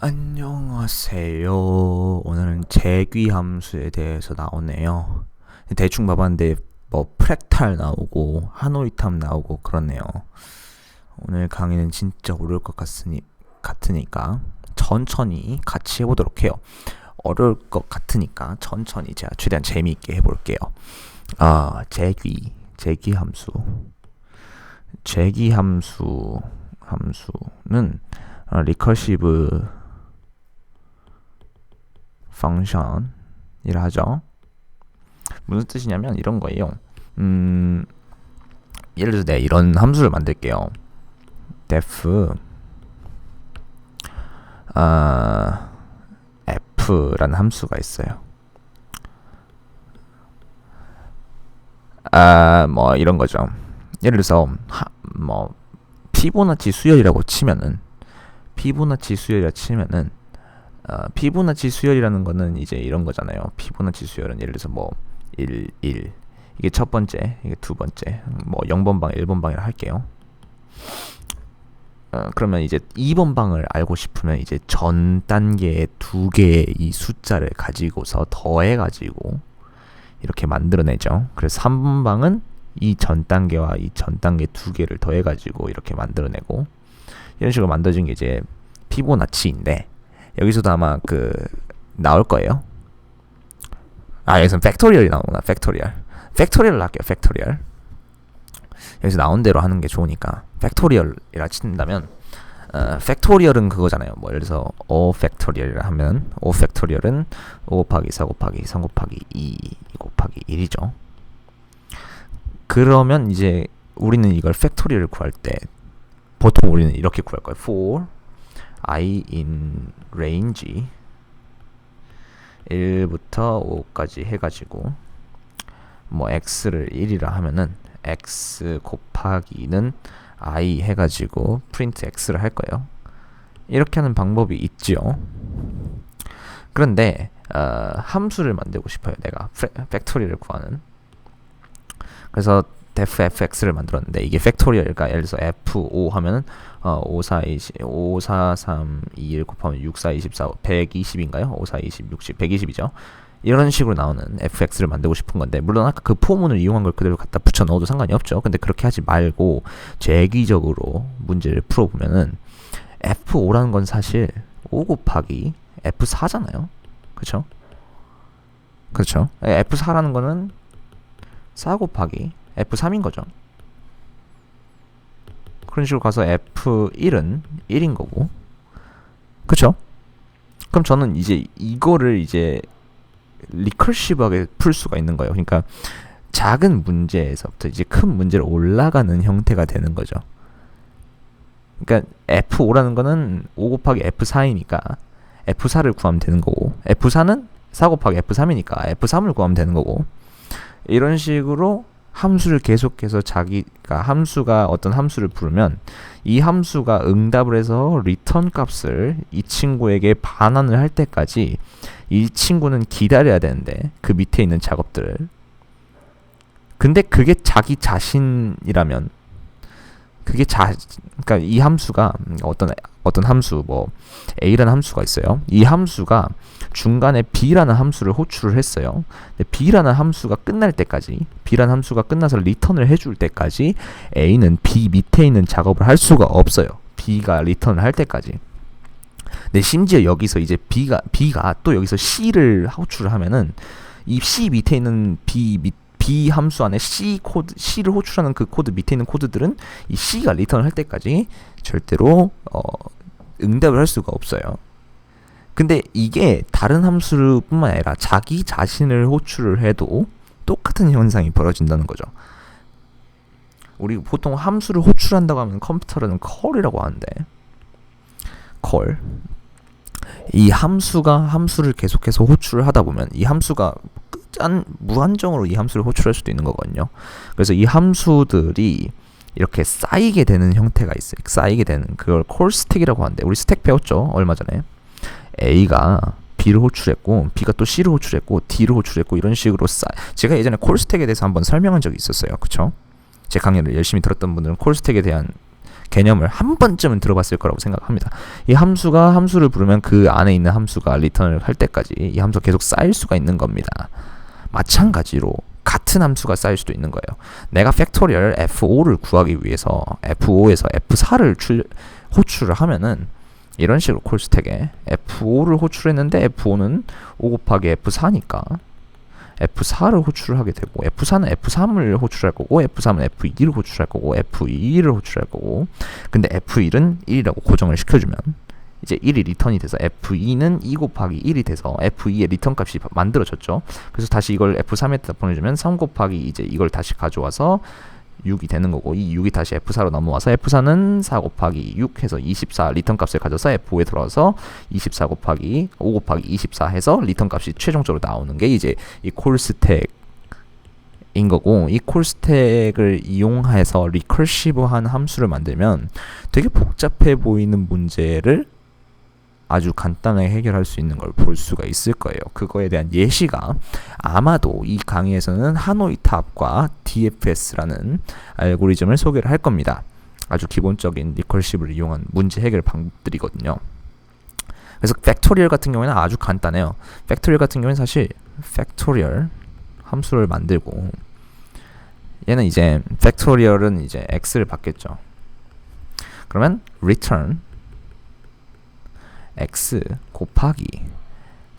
안녕하세요. 오늘은 재귀함수에 대해서 나오네요. 대충 봐봤는데 뭐 프랙탈 나오고 하노이탑 나오고 그렇네요. 오늘 강의는 진짜 어려울 것 같으니까 천천히 같이 해보도록 해요. 어려울 것 같으니까 천천히 제가 최대한 재미있게 해볼게요. 재귀함수. 함수는 리커시브 펑션이라 하죠. 무슨 뜻이냐면 이런 거예요. 예를 들어서 내가 이런 함수를 만들게요. def f라는 함수가 있어요. 뭐 이런 거죠. 예를 들어서 피보나치 수열이라고 치면은 피보나치 수열이라는 거는 이제 이런 거잖아요. 피보나치 수열은 예를 들어서 뭐 1, 1 이게 첫 번째, 이게 두 번째, 뭐 0번 방, 1번 방이라 할게요. 그러면 이제 2번 방을 알고 싶으면 이제 전 단계의 두 개의 이 숫자를 가지고서 더해가지고 이렇게 만들어내죠. 그래서 3번 방은 이 전 단계와 이 전 단계 두 개를 더해가지고 이렇게 만들어내고 이런 식으로 만들어진 게 이제 피보나치인데 여기서도 아마 나올 거예요. 여기서는 팩토리얼이 나오구나. 팩토리얼을 할게요. 팩토리얼. 여기서 나온 대로 하는 게 좋으니까 팩토리얼이라 친다면 팩토리얼은 그거잖아요. 뭐 예를 들어서 5 팩토리얼이라 하면 5 팩토리얼은 5 곱하기 4 곱하기 3 곱하기 2 곱하기 1이죠. 그러면 이제 우리는 이걸 팩토리얼을 구할 때 보통 우리는 이렇게 구할 거예요. for I in range 1부터 5까지 해가지고 뭐 x를 1이라 하면은 x 곱하기는 I 해가지고 print x를 할 거예요. 이렇게 하는 방법이 있지요. 그런데 함수를 만들고 싶어요. 내가 팩토리를 구하는. 그래서 def fx를 만들었는데 이게 팩토리얼가 예를 들어서 f5 하면은 5, 4, 3, 2, 1 곱하면 6, 4, 24, 120인가요? 5, 4, 20, 60, 120이죠. 이런 식으로 나오는 fx를 만들고 싶은 건데 물론 아까 그 포문을 이용한 걸 그대로 갖다 붙여 넣어도 상관이 없죠. 근데 그렇게 하지 말고 재기적으로 문제를 풀어보면은 f5라는 건 사실 5 곱하기 f4잖아요. 그쵸? f4라는 거는 4 곱하기 F3인 거죠. 그런 식으로 가서 F1은 1인 거고. 그쵸? 그럼 저는 이제 이거를 이제 리커시브하게 풀 수가 있는 거예요. 그러니까 작은 문제에서부터 이제 큰 문제로 올라가는 형태가 되는 거죠. 그러니까 F5라는 거는 5 곱하기 F4이니까 F4를 구하면 되는 거고 F4는 4 곱하기 F3이니까 F3을 구하면 되는 거고 이런 식으로 함수를 계속해서 자기가 어떤 함수를 부르면 이 함수가 응답을 해서 리턴 값을 이 친구에게 반환을 할 때까지 이 친구는 기다려야 되는데 그 밑에 있는 작업들을 근데 그게 자기 자신이라면 그러니까 이 함수가 어떤 함수 뭐 a라는 함수가 있어요. 이 함수가 중간에 b라는 함수를 호출을 했어요. 근데 b라는 함수가 끝나서 리턴을 해줄 때까지 a는 b 밑에 있는 작업을 할 수가 없어요. b가 리턴을 할 때까지. 근데 심지어 여기서 이제 b가 또 여기서 c를 호출을 하면은 이 c 밑에 있는 B 함수 안에 C를 호출하는 그 코드 밑에 있는 코드들은 이 C가 리턴을 할 때까지 절대로 응답을 할 수가 없어요. 근데 이게 다른 함수뿐만 아니라 자기 자신을 호출을 해도 똑같은 현상이 벌어진다는 거죠. 우리 보통 함수를 호출한다고 하면 컴퓨터로는 call이라고 하는데 call 이 함수를 계속해서 호출을 하다 보면 이 함수가 무한정으로 이 함수를 호출할 수도 있는 거거든요. 그래서 이 함수들이 이렇게 쌓이게 되는 형태가 있어요. 쌓이게 되는 그걸 콜 스택이라고 하는데 우리 스택 배웠죠? 얼마 전에 A가 B를 호출했고 B가 또 C를 호출했고 D를 호출했고 이런 식으로 제가 예전에 콜 스택에 대해서 한번 설명한 적이 있었어요. 그쵸? 제 강의를 열심히 들었던 분들은 콜 스택에 대한 개념을 한 번쯤은 들어봤을 거라고 생각합니다. 이 함수를 부르면 그 안에 있는 함수가 리턴을 할 때까지 이 함수가 계속 쌓일 수가 있는 겁니다. 마찬가지로 같은 함수가 쌓일 수도 있는 거예요. 내가 팩토리얼 F5를 구하기 위해서 F5에서 F4를 호출을 하면은 이런 식으로 콜 스택에 F5를 호출했는데 F5는 5 곱하기 F4니까 F4를 호출을 하게 되고 F4는 F3을 호출할 거고 F3은 F2를 호출할 거고 F2를 호출할 거고 근데 F1은 1이라고 고정을 시켜주면 이제 1이 리턴이 돼서 F2는 2 곱하기 1이 돼서 F2의 리턴 값이 만들어졌죠. 그래서 다시 이걸 F3에다 보내주면 3 곱하기 이제 이걸 다시 가져와서 6이 되는 거고 이 6이 다시 F4로 넘어와서 F4는 4 곱하기 6 해서 24 리턴 값을 가져서 F5에 들어와서 24 곱하기 5 곱하기 24 해서 리턴 값이 최종적으로 나오는 게 이제 이 콜 스택인 거고 이 콜 스택을 이용해서 리커시브한 함수를 만들면 되게 복잡해 보이는 문제를 아주 간단하게 해결할 수 있는 걸 볼 수가 있을 거예요. 그거에 대한 예시가 아마도 이 강의에서는 하노이 탑과 DFS라는 알고리즘을 소개를 할 겁니다. 아주 기본적인 리커시브를 이용한 문제 해결 방법들이거든요. 그래서 팩토리얼 같은 경우에는 아주 간단해요. 팩토리얼 같은 경우에는 사실 팩토리얼 함수를 만들고 얘는 이제 팩토리얼은 이제 x를 받겠죠. 그러면 return x 곱하기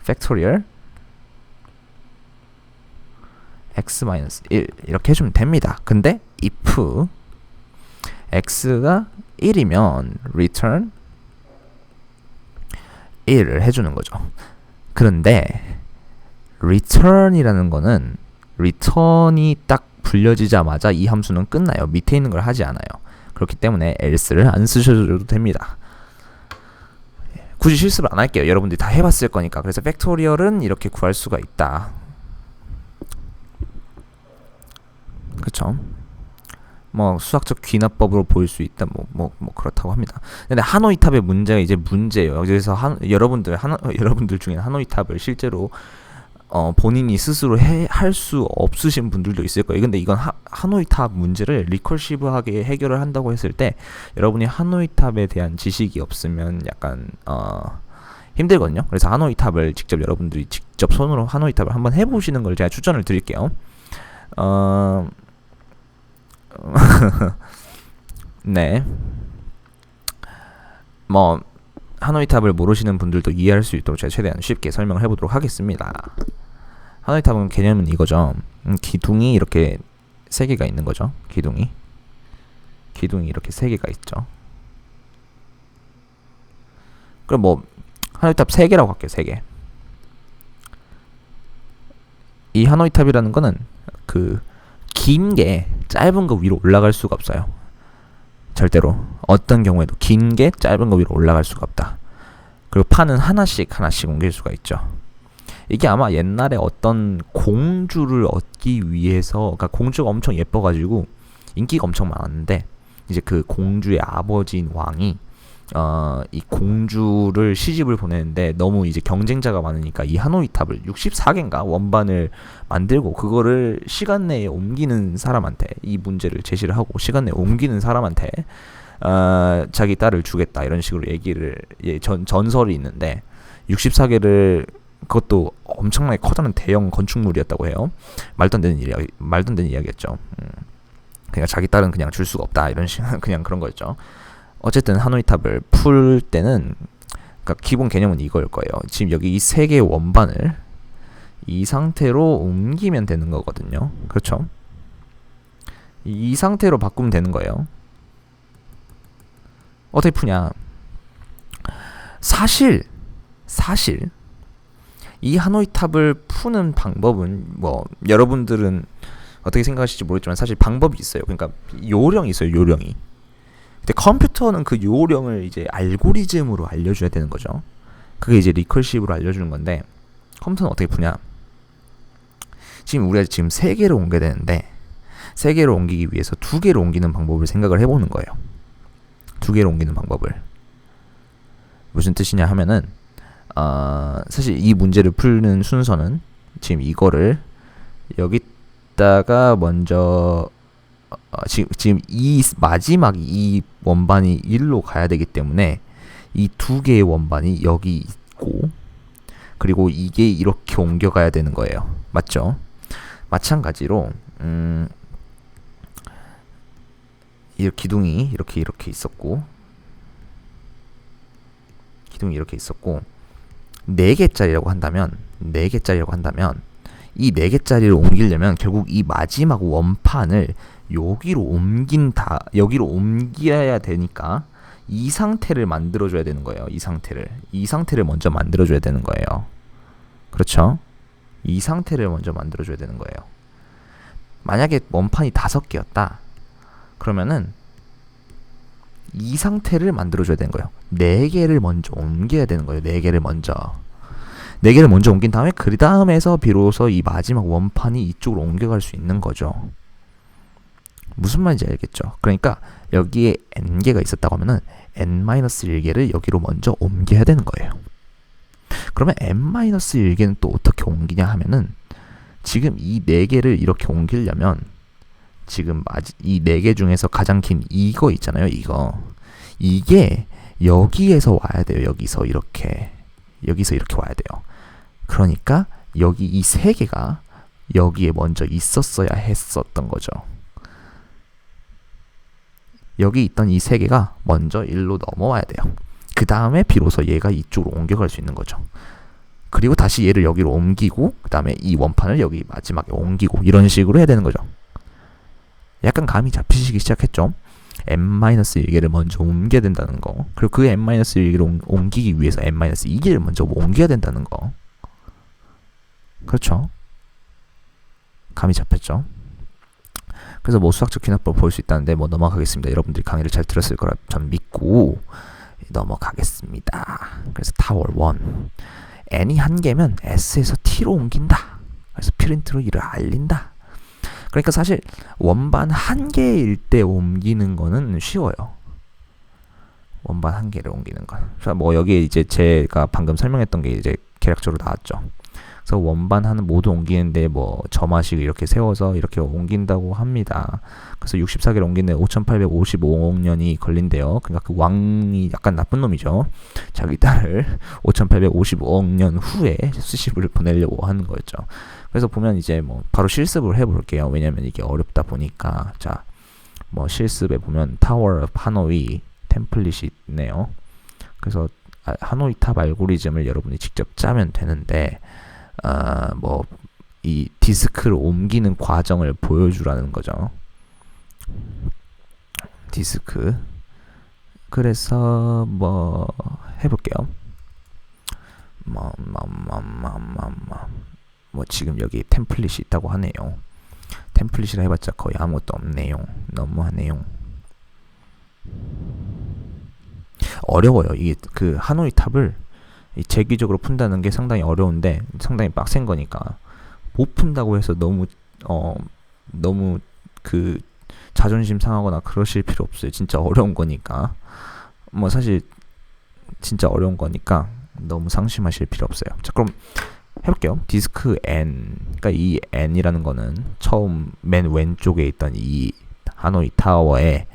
팩토리얼 x-1 이렇게 해주면 됩니다. 근데 if x가 1이면 return 1을 해주는 거죠. 그런데 return이라는 거는 return이 딱 불려지자마자 이 함수는 끝나요. 밑에 있는 걸 하지 않아요. 그렇기 때문에 else를 안 쓰셔도 됩니다. 굳이 실습을 안 할게요. 여러분들이 다 해봤을 거니까. 그래서 팩토리얼은 이렇게 구할 수가 있다. 그쵸? 뭐 수학적 귀납법으로 보일 수 있다. 뭐 그렇다고 합니다. 근데 하노이 탑의 문제가 이제 문제예요. 그래서 여러분들 중에 하노이 탑을 실제로 본인이 스스로 할 수 없으신 분들도 있을 거예요. 근데 이건 하노이 탑 문제를 리커시브하게 해결을 한다고 했을 때 여러분이 하노이 탑에 대한 지식이 없으면 약간 힘들거든요. 그래서 하노이 탑을 여러분들이 직접 손으로 하노이 탑을 한번 해보시는 걸 제가 추천을 드릴게요. 네. 뭐 하노이 탑을 모르시는 분들도 이해할 수 있도록 제가 최대한 쉽게 설명을 해보도록 하겠습니다. 하노이 탑은 개념은 이거죠. 기둥이 이렇게 3개가 있는 거죠. 기둥이 이렇게 3개가 있죠. 그럼 뭐 하노이 탑 3개라고 할게요. 3개. 이 하노이 탑이라는 거는 그 긴 게 짧은 거 위로 올라갈 수가 없어요. 절대로 어떤 경우에도 긴 게 짧은 거 위로 올라갈 수가 없다. 그리고 판은 하나씩 옮길 수가 있죠. 이게 아마 옛날에 어떤 공주를 얻기 위해서, 그러니까 공주가 엄청 예뻐가지고 인기가 엄청 많았는데 이제 그 공주의 아버지인 왕이 이 공주를 시집을 보내는데 너무 이제 경쟁자가 많으니까 이 하노이 탑을 64개인가 원반을 만들고 그거를 시간 내에 옮기는 사람한테 이 문제를 제시를 하고 시간 내에 옮기는 사람한테 자기 딸을 주겠다 이런 식으로 얘기를 전설이 있는데 64개를 그것도 엄청나게 커다란 대형 건축물이었다고 해요. 말도 안 되는 이야기였죠. 그러니까 자기 딸은 그냥 줄 수가 없다 이런 식 그냥 그런 거였죠. 어쨌든 하노이 탑을 풀 때는 그러니까 기본 개념은 이거일 거예요. 지금 여기 이 3개의 원반을 이 상태로 옮기면 되는 거거든요. 그렇죠? 이 상태로 바꾸면 되는 거예요. 어떻게 푸냐? 사실 이 하노이 탑을 푸는 방법은 뭐 여러분들은 어떻게 생각하실지 모르겠지만 사실 방법이 있어요. 그러니까 요령이 있어요. 요령이. 근데 컴퓨터는 그 요령을 이제 알고리즘으로 알려줘야 되는 거죠. 그게 이제 리커시브로 알려주는 건데 컴퓨터는 어떻게 푸냐? 지금 우리가 3개로 옮겨야 되는데 3개로 옮기기 위해서 2개로 옮기는 방법을 생각을 해보는 거예요. 2개로 옮기는 방법을. 무슨 뜻이냐 하면은 사실 이 문제를 풀는 순서는 지금 이거를 여기다가 먼저 지금 이 마지막 이 원반이 1로 가야 되기 때문에 이 두 개의 원반이 여기 있고 그리고 이게 이렇게 옮겨가야 되는 거예요. 맞죠? 마찬가지로 이 기둥이 이렇게 있었고 기둥이 이렇게 있었고 4개짜리라고 한다면 이 4개짜리를 옮기려면 결국 이 마지막 원판을 여기로 옮겨야 되니까 이 상태를 만들어줘야 되는 거예요. 이 상태를 먼저 만들어줘야 되는 거예요. 그렇죠? 이 상태를 먼저 만들어줘야 되는 거예요. 만약에 원판이 5개였다. 그러면은 이 상태를 만들어줘야 되는 거예요. 4개를 먼저 옮겨야 되는 거예요. 4개를 먼저 옮긴 다음에 그 다음에서 비로소 이 마지막 원판이 이쪽으로 옮겨갈 수 있는 거죠. 무슨 말인지 알겠죠? 그러니까 여기에 n개가 있었다고 하면은 n-1개를 여기로 먼저 옮겨야 되는 거예요. 그러면 n-1개는 또 어떻게 옮기냐 하면은 지금 이 4개를 이렇게 옮기려면 지금 이 4개 중에서 가장 긴 이거 있잖아요. 이게 여기에서 와야 돼요. 여기서 이렇게 와야 돼요. 그러니까 여기 이 3개가 여기에 먼저 있었어야 했었던 거죠. 여기 있던 이 3개가 먼저 1로 넘어와야 돼요. 그 다음에 비로소 얘가 이쪽으로 옮겨갈 수 있는 거죠. 그리고 다시 얘를 여기로 옮기고 그 다음에 이 원판을 여기 마지막에 옮기고 이런 식으로 해야 되는 거죠. 약간 감이 잡히시기 시작했죠. n-1개를 먼저 옮겨야 된다는 거. 그리고 그 n-1개를 옮기기 위해서 n-2개를 먼저 옮겨야 된다는 거. 그렇죠. 감이 잡혔죠. 그래서 뭐 수학적 귀납법을 볼 수 있다는데 뭐 넘어가겠습니다. 여러분들이 강의를 잘 들었을 거라 전 믿고 넘어가겠습니다. 그래서 타월 1 n이 1개면 s에서 t로 옮긴다. 그래서 프린트로 이를 알린다. 그러니까 사실 원반 1개일 때 옮기는 거는 쉬워요. 원반 1개를 옮기는 건. 자, 뭐 여기에 이제 제가 방금 설명했던 게 이제 계략적으로 나왔죠. 그래서 원반 하는 모두 옮기는데 뭐 점화식 이렇게 세워서 이렇게 옮긴다고 합니다. 그래서 64개를 옮기는데 5,855억 년이 걸린대요. 그러니까 그 왕이 약간 나쁜 놈이죠. 자기 딸을 5,855억 년 후에 수십을 보내려고 하는 거였죠. 그래서 보면 이제 뭐 바로 실습을 해볼게요. 왜냐면 이게 어렵다 보니까. 자, 뭐 실습에 보면 타워 오브 하노이 템플릿이 있네요. 그래서 하노이 탑 알고리즘을 여러분이 직접 짜면 되는데 뭐 이 디스크를 옮기는 과정을 보여주라는 거죠. 디스크. 그래서 뭐 해볼게요. 뭐 지금 여기 템플릿이 있다고 하네요. 템플릿이라 해봤자 거의 아무것도 없네요. 너무하네요. 어려워요. 이게 그 하노이 탑을 재기적으로 푼다는 게 상당히 어려운데 상당히 빡센 거니까 못 푼다고 해서 너무 그 자존심 상하거나 그러실 필요 없어요. 진짜 어려운 거니까. 뭐 사실 진짜 어려운 거니까 너무 상심하실 필요 없어요. 자, 그럼 해볼게요. 디스크 N, 그러니까 이 N이라는 거는 처음 맨 왼쪽에 있던 이 하노이 타워의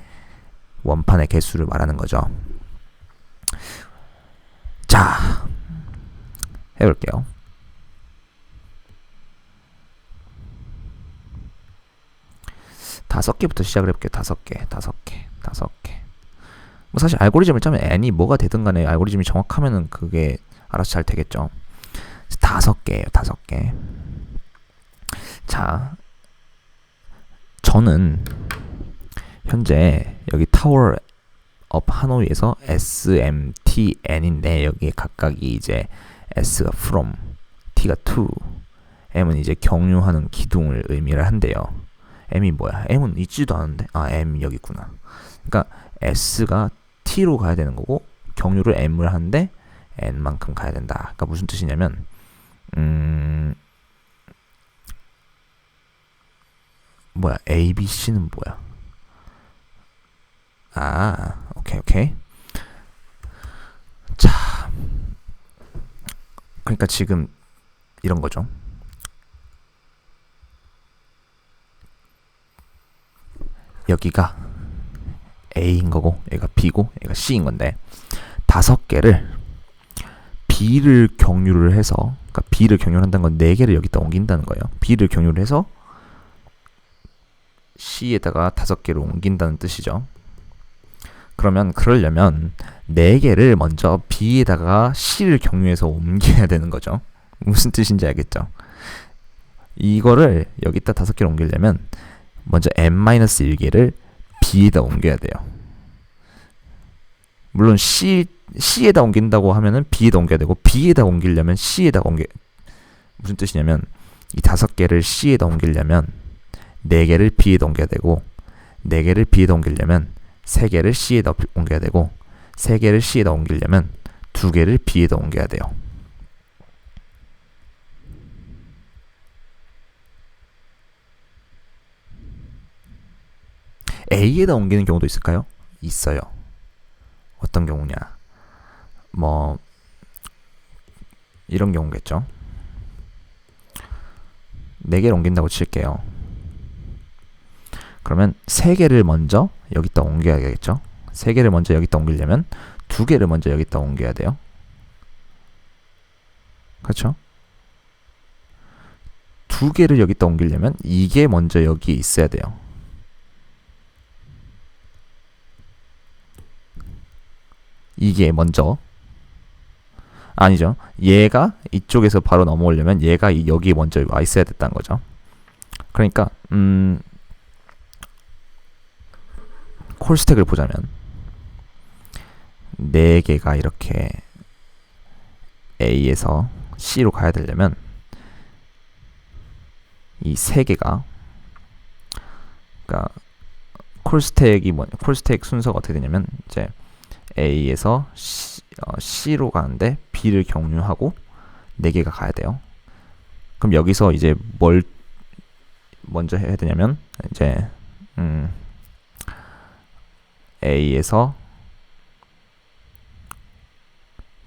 원판의 개수를 말하는 거죠. 자, 해볼게요. 다섯 개부터 시작을 해볼게요. 다섯 개. 뭐 사실 알고리즘을 짜면 n이 뭐가 되든 간에 알고리즘이 정확하면은 그게 알아서 잘 되겠죠. 5개예요. 5개. 자, 저는 현재 여기 타워 업 하노이에서 SMTN인데 여기에 각각이 이제 S가 from, T가 to, M은 이제 경유하는 기둥을 의미를 한대요. M이 뭐야? M은 있지도 않은데. 아, M 여기 있구나. 그러니까 S가 T로 가야 되는 거고 경유를 M을 하는데 N만큼 가야 된다. 그러니까 무슨 뜻이냐면 뭐야? A, B, C는 뭐야? 아, 오케이. 자, 그러니까 지금 이런 거죠. 여기가 A인 거고 얘가 B고 얘가 C인 건데 5개를 B를 경유를 해서, 그러니까 B를 경유를 한다는 건 4개를 여기다 옮긴다는 거예요. B를 경유를 해서 C에다가 5개를 옮긴다는 뜻이죠. 그러면 그러려면 4개를 먼저 B에다가 C를 경유해서 옮겨야 되는 거죠. 무슨 뜻인지 알겠죠? 이거를 여기다 5개를 옮기려면 먼저 n-1개를 B에다 옮겨야 돼요. 물론 C에다 옮긴다고 하면은 B에다 옮겨야 되고, B에다 옮기려면 C에다 무슨 뜻이냐면 이 5개를 C에다 옮기려면 4개를 B에다 옮겨야 되고, 4개를 B에다 옮기려면 3개를 C에다 옮겨야 되고, 3개를 C에다 옮기려면 2개를 B에다 옮겨야 돼요. A에다 옮기는 경우도 있을까요? 있어요. 어떤 경우냐? 뭐 이런 경우겠죠. 4개를 옮긴다고 칠게요. 그러면 3개를 먼저 여기다 옮겨야겠죠. 3개를 먼저 여기다 옮기려면 2개를 먼저 여기다 옮겨야 돼요. 그렇죠? 2개를 여기다 옮기려면 이게 먼저 여기에 있어야 돼요. 이게 먼저, 아니죠, 얘가 이쪽에서 바로 넘어오려면 얘가 여기에 먼저 와 있어야 됐다는 거죠. 그러니까 콜스택을 보자면 4개가 이렇게 A에서 C로 가야 되려면 이 3개가, 그러니까 콜스택 순서가 어떻게 되냐면 이제 A에서 C로 가는데 B를 경유하고 4개가 가야 돼요. 그럼 여기서 이제 뭘 먼저 해야 되냐면 이제 A에서,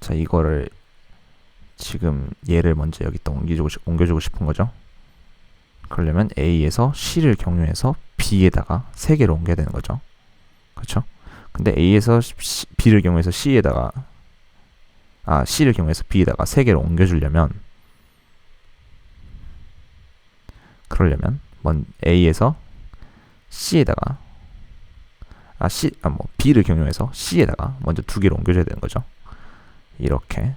자, 이거를 지금 얘를 먼저 여기다 옮겨주고 싶은 거죠. 그러려면 A에서 C를 경유해서 B에다가 3개를 옮겨야 되는 거죠. 그렇죠? 근데 A에서 B를 경유해서 C를 경유해서 B에다가 3개를 옮겨주려면, 그러려면 A에서 C에다가 B를 경유해서 C에다가 먼저 2개를 옮겨줘야 되는 거죠. 이렇게.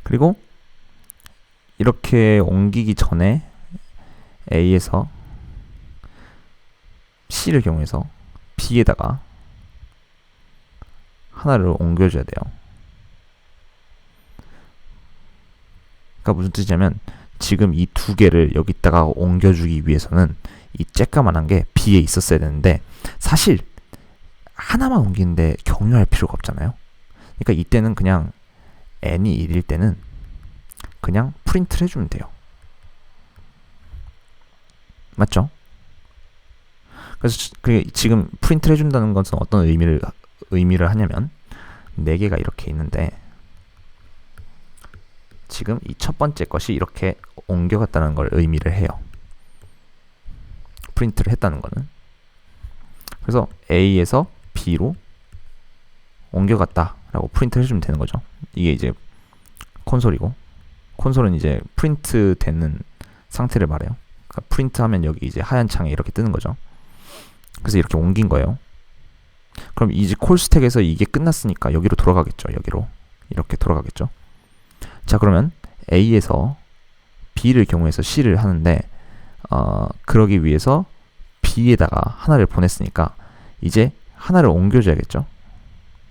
그리고 이렇게 옮기기 전에 A에서 C를 경유해서 B에다가 하나를 옮겨줘야 돼요. 그러니까 무슨 뜻이냐면 지금 이 2개를 여기다가 옮겨주기 위해서는 이 쬐까만한 게 B에 있었어야 되는데, 사실 하나만 옮기는데 경유할 필요가 없잖아요. 그러니까 이때는 그냥 n이 1일 때는 그냥 프린트를 해주면 돼요. 맞죠? 그래서 지금 프린트를 해준다는 것은 어떤 의미를 하냐면 4개가 이렇게 있는데 지금 이 첫 번째 것이 이렇게 옮겨갔다는 걸 의미를 해요. 프린트를 했다는 거는. 그래서 A에서 B로 옮겨갔다 라고 프린트를 해주면 되는 거죠. 이게 이제 콘솔이고, 콘솔은 이제 프린트 되는 상태를 말해요. 그러니까 프린트 하면 여기 이제 하얀 창에 이렇게 뜨는 거죠. 그래서 이렇게 옮긴 거예요. 그럼 이제 콜스택에서 이게 끝났으니까 여기로 돌아가겠죠. 여기로 이렇게 돌아가겠죠. 자, 그러면 A에서 B를 경유해서 C를 하는데 그러기 위해서 B에다가 하나를 보냈으니까 이제 하나를 옮겨줘야겠죠.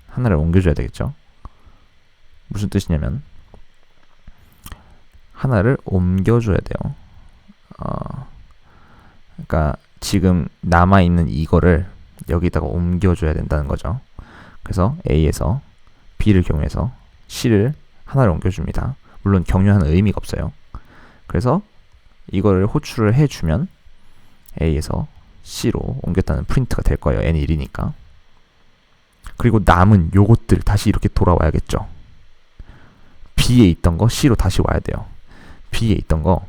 하나를 옮겨줘야 되겠죠. 무슨 뜻이냐면 하나를 옮겨줘야 돼요. 그러니까 지금 남아있는 이거를 여기다가 옮겨줘야 된다는 거죠. 그래서 A에서 B를 경유해서 C를 하나를 옮겨줍니다. 물론 경유하는 의미가 없어요. 그래서 이거를 호출을 해주면 A에서 C로 옮겼다는 프린트가 될 거예요. n이 1이니까. 그리고 남은 요것들 다시 이렇게 돌아와야겠죠. B에 있던 거 C로 다시 와야 돼요. B에 있던 거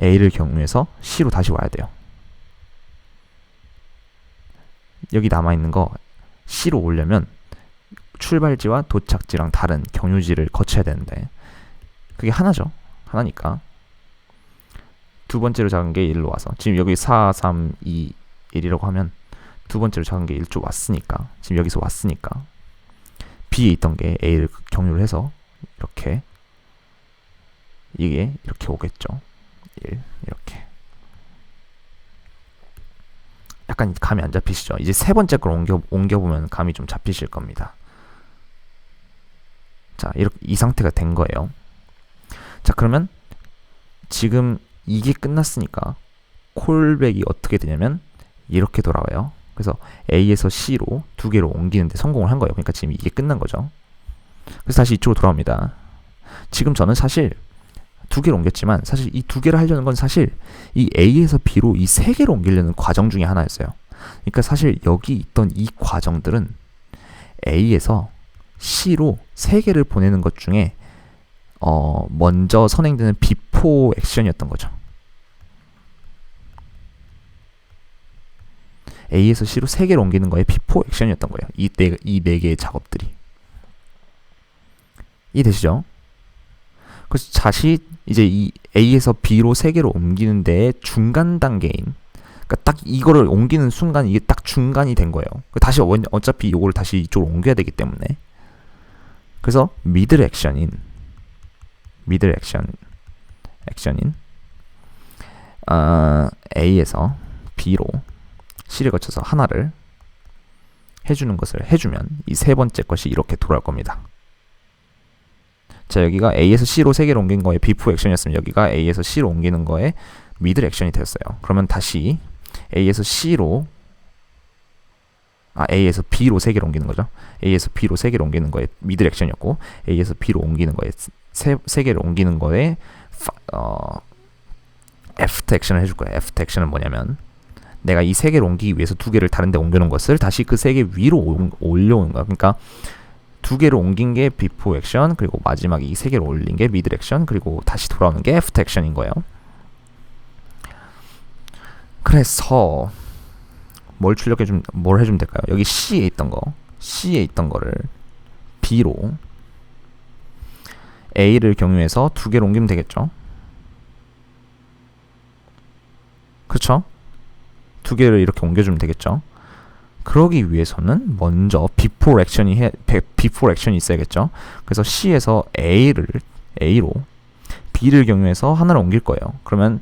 A를 경유해서 C로 다시 와야 돼요. 여기 남아있는 거 C로 오려면 출발지와 도착지랑 다른 경유지를 거쳐야 되는데 그게 하나죠. 하나니까 두 번째로 작은 게 1로 와서 지금 여기 4, 3, 2, 1이라고 하면 두 번째로 작은 게 1쪽 왔으니까 지금 여기서 왔으니까 B에 있던 게 A를 경유를 해서 이렇게 이게 이렇게 오겠죠. 1 이렇게 약간 감이 안 잡히시죠? 이제 세 번째 걸 옮겨보면 감이 좀 잡히실 겁니다. 자, 이렇게 이 상태가 된 거예요. 자, 그러면 지금 이게 끝났으니까 콜백이 어떻게 되냐면 이렇게 돌아와요. 그래서 A에서 C로 두 개로 옮기는데 성공을 한 거예요. 그러니까 지금 이게 끝난 거죠. 그래서 다시 이쪽으로 돌아옵니다. 지금 저는 사실 두 개를 옮겼지만 사실 이 두 개를 하려는 건 사실 이 A에서 B로 이 세 개를 옮기려는 과정 중에 하나였어요. 그러니까 사실 여기 있던 이 과정들은 A에서 C로 세 개를 보내는 것 중에 먼저 선행되는 비포 액션이었던 거죠. A에서 C로 세 개를 옮기는 거에 비포 액션이었던 거예요. 이 네 개의 작업들이. 이해되시죠? 그래서 다시 이제 이 A에서 B로 세 개로 옮기는 데에 중간 단계인, 그러니까 딱 이거를 옮기는 순간 이게 딱 중간이 된 거예요. 다시 어차피 이거를 다시 이쪽으로 옮겨야 되기 때문에. 그래서 미들 액션인 A에서 B로 C를 거쳐서 하나를 해주는 것을 해주면 이 세 번째 것이 이렇게 돌아올 겁니다. 자, 여기가 A에서 C로 세 개를 옮긴 거에 비포 액션이었으면 여기가 A에서 C로 옮기는 거에 미들 액션이 되었어요. 그러면 다시 A에서 B로 세 개를 옮기는 거죠. A에서 B로 세 개를 옮기는 거에 미들 액션이었고 A에서 B로 옮기는 거에 세 개를 옮기는 거에 애프터 액션을 해줄 거예요. 애프터 액션은 뭐냐면 내가 이 세 개를 옮기기 위해서 두 개를 다른 데 옮겨놓은 것을 다시 그 세 개 위로 올려오는 거야. 그러니까 두 개를 옮긴 게 비포 액션, 그리고 마지막에 이 세 개를 올린 게 미들 액션, 그리고 다시 돌아오는 게 애프터 액션인 거예요. 그래서 뭘 해주면 될까요? 여기 C에 있던 거를 B로 A를 경유해서 두 개를 옮기면 되겠죠. 그렇죠? 두 개를 이렇게 옮겨주면 되겠죠. 그러기 위해서는 먼저 before 액션이 있어야겠죠. 그래서 C에서 A로 B를 경유해서 하나를 옮길 거예요. 그러면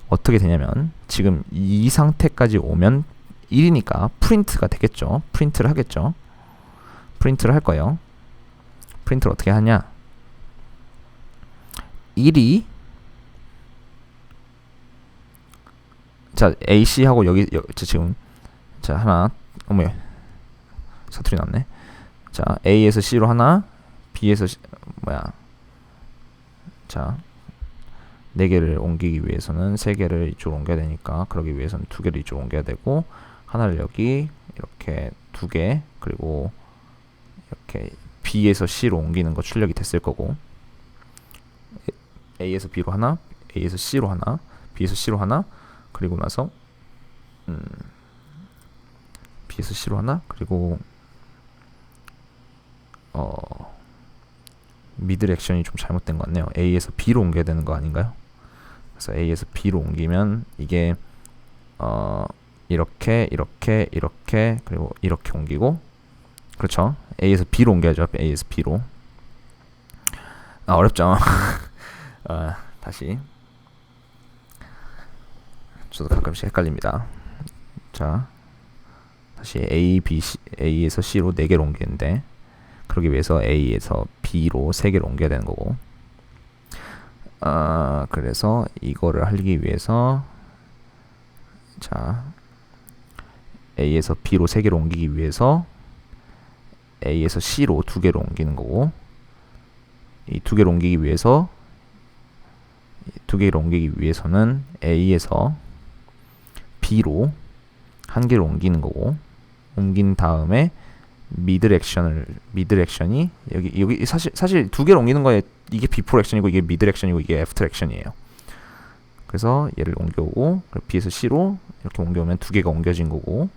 어떻게 되냐면 지금 이 상태까지 오면 1이니까 프린트가 되겠죠. 프린트를 하겠죠. 프린트를 할 거예요. 프린트를 어떻게 하냐? 1이 자, AC하고 여기 지금 자, 하나 어머야 사투리 났네. 자, A에서 C로 하나, B에서 자, 네 개를 옮기기 위해서는 세 개를 이쪽으로 옮겨야 되니까 그러기 위해서는 두 개를 이쪽으로 옮겨야 되고 하나를 여기 이렇게 두 개, 그리고 이렇게 B에서 C로 옮기는 거 출력이 됐을 거고 A에서 B로 하나, A에서 C로 하나, B에서 C로 하나, 그리고 나서 B에서 C로 하나, 그리고 미들 액션이 좀 잘못된 것 같네요. A에서 B로 옮겨야 되는 거 아닌가요? 그래서 A에서 B로 옮기면 이게 이렇게 그리고 이렇게 옮기고, 그렇죠? A에서 B로 옮겨야죠. A에서 B로. 어렵죠. 다시. 저도 가끔씩 헷갈립니다. 자, 다시 A에서 C로 4개를 옮기는데 그러기 위해서 A에서 B로 3개를 옮겨야 되는 거고, 그래서 이거를 하기 위해서 자, A에서 B로 3개를 옮기기 위해서 A에서 C로 2개를 옮기는 거고, 이 2개를 옮기기 위해서는 A에서 B로 한 개를 옮기는 거고, 옮긴 다음에 미들 액션이 여기 사실 두 개를 옮기는 거에 이게 비포 액션이고 이게 미들 액션이고 이게 애프터 액션이에요. 그래서 얘를 옮겨오고 B에서 C로 이렇게 옮겨오면 두 개가 옮겨진 거고,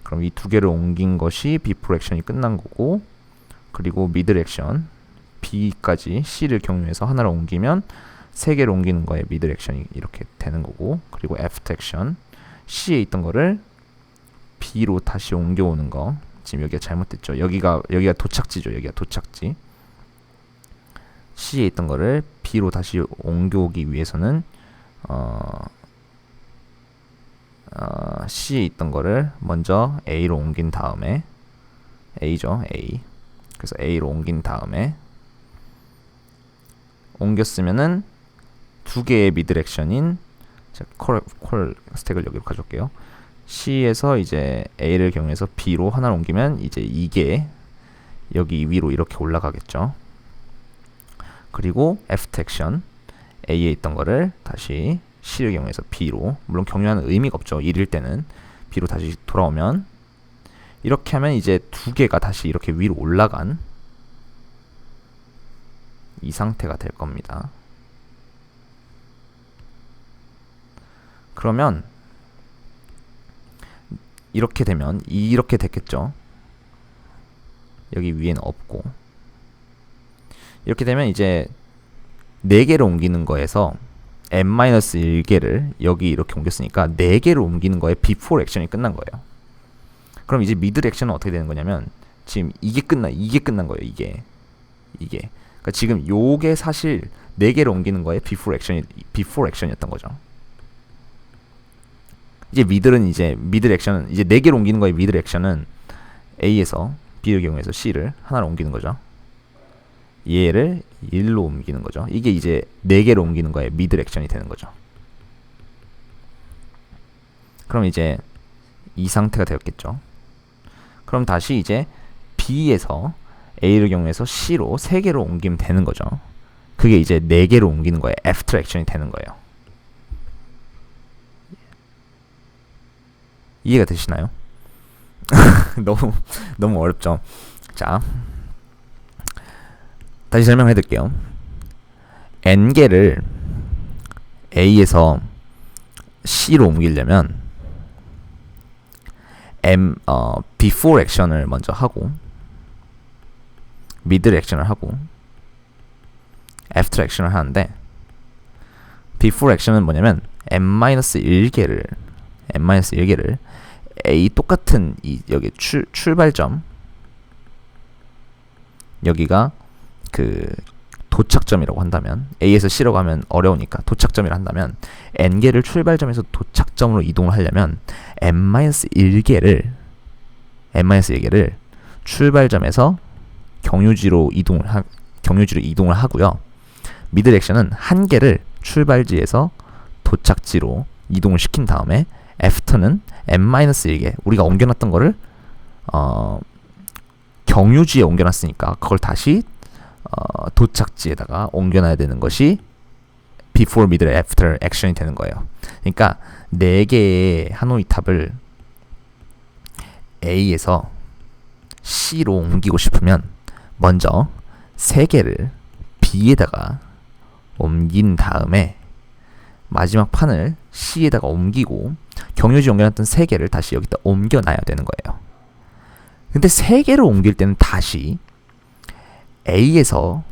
그럼 이 두 개를 옮긴 것이 비포 액션이 끝난 거고, 그리고 미들 액션 B까지 C를 경유해서 하나를 옮기면 세 개를 옮기는 거에 미들 액션이 이렇게 되는 거고, 그리고 애프터 액션 C에 있던 거를 B로 다시 옮겨오는 거. 지금 여기가 잘못됐죠. 여기가 도착지죠. 여기가 도착지. C에 있던 거를 B로 다시 옮겨오기 위해서는 C에 있던 거를 먼저 A로 옮긴 다음에 A죠. A. 그래서 A로 옮긴 다음에 옮겼으면은 두 개의 미들 액션인 콜 스택을 여기로 가져올게요. C에서 이제 A를 경유해서 B로 하나를 옮기면 이제 이게 여기 위로 이렇게 올라가겠죠. 그리고 애프터 액션 A에 있던 거를 다시 C를 경유해서 B로, 물론 경유하는 의미가 없죠. 1일 때는 B로 다시 돌아오면, 이렇게 하면 이제 두 개가 다시 이렇게 위로 올라간 이 상태가 될 겁니다. 그러면 이렇게 되면 이렇게 됐겠죠. 여기 위에는 없고, 이렇게 되면 이제 4개를 옮기는 거에서 n-1개를 여기 이렇게 옮겼으니까 4개를 옮기는 거에 before 액션이 끝난 거예요. 그럼 이제 미들 액션은 어떻게 되는 거냐면, 지금 이게 끝난 거예요. 이게 그러니까 지금 요게 사실 4개를 옮기는 거에 before 액션이었던 거죠. 이제 미들 액션은 이제 4개를 옮기는 거에 미들 액션은 A에서 B를 경우에서 C를 하나를 옮기는 거죠. 얘를 1로 옮기는 거죠. 이게 이제 4개를 옮기는 거에 미들 액션이 되는 거죠. 그럼 이제 이 상태가 되었겠죠. 그럼 다시 이제 B에서 A를 경우해서 C로 3개를 옮기면 되는 거죠. 그게 이제 4개를 옮기는 거에 애프터 액션이 되는 거예요. 이해가 되시나요? 너무 어렵죠. 자, 다시 설명해 드릴게요. n개를 A에서 C로 옮기려면 before 액션을 먼저 하고, middle 액션을 하고, after 액션을 하는데, before 액션은 뭐냐면 n-1개를 A 똑같은 여기 출발점, 여기가 그 도착점이라고 한다면, A에서 C로 가면 어려우니까 도착점이라 한다면, n개를 출발점에서 도착점으로 이동을 하려면 n-1개를 출발점에서 경유지로 이동을 하고요. 미들 액션은 한 개를 출발지에서 도착지로 이동을 시킨 다음에, 애프터는 n-1개, 우리가 옮겨놨던 거를 경유지에 옮겨놨으니까 그걸 다시 도착지에다가 옮겨놔야 되는 것이 before, middle, after 액션이 되는 거예요. 그러니까 4개의 하노이 탑을 A에서 C로 옮기고 싶으면 먼저 3개를 B에다가 옮긴 다음에 마지막 판을 C에다가 옮기고, 경유지 옮겨놨던 3개를 다시 여기다 옮겨놔야 되는 거예요. 근데 3개를 옮길 때는 다시 A에서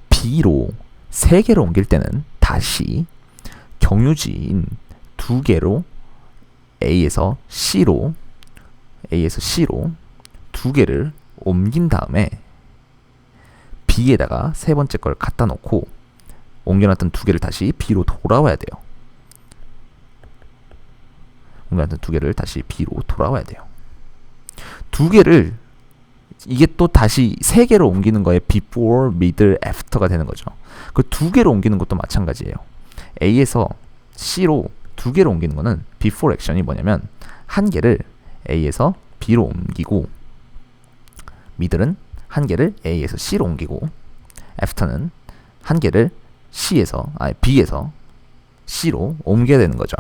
B로 3개를 옮길 때는 다시 경유지인 2개로 A에서 C로 2개를 옮긴 다음에 B에다가 세 번째 걸 갖다 놓고 옮겨놨던 2개를 다시 B로 돌아와야 돼요. 옮겨놨던 2개를 다시 B로 돌아와야 돼요. 2개를 이게 또 다시 3개로 옮기는 거에 before, middle, after가 되는 거죠. 그 2개로 옮기는 것도 마찬가지예요. A에서 C로 2개로 옮기는 거는 before 액션이 뭐냐면, 한 개를 A에서 B로 옮기고, middle은 한 개를 A에서 C로 옮기고, after는 한 개를 B에서 C로 옮겨야 되는 거죠.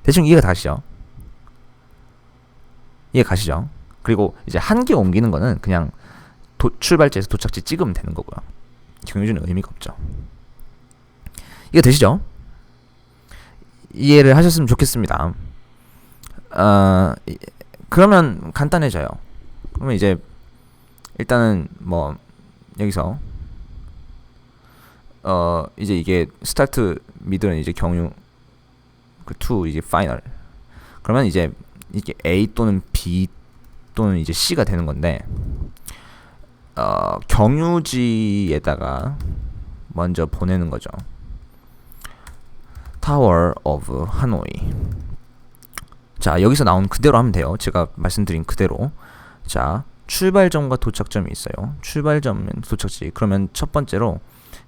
대충 이해가 가시죠? 이해 가시죠? 그리고 이제 한 개 옮기는 거는 그냥 출발지에서 도착지 찍으면 되는 거고요. 경유지는 의미가 없죠. 이해 되시죠? 이해를 하셨으면 좋겠습니다. 그러면 간단해져요. 그러면 이제 일단은 뭐 여기서 이제 이게 스타트 미드는 이제 경유 그2 이제 파이널. 그러면 이제 이게 A 또는 B 또는 이제 C가 되는 건데 경유지에다가 먼저 보내는 거죠. Tower of Hanoi. 자, 여기서 나온 그대로 하면 돼요. 제가 말씀드린 그대로. 자, 출발점과 도착점이 있어요. 출발점, 도착지. 그러면 첫 번째로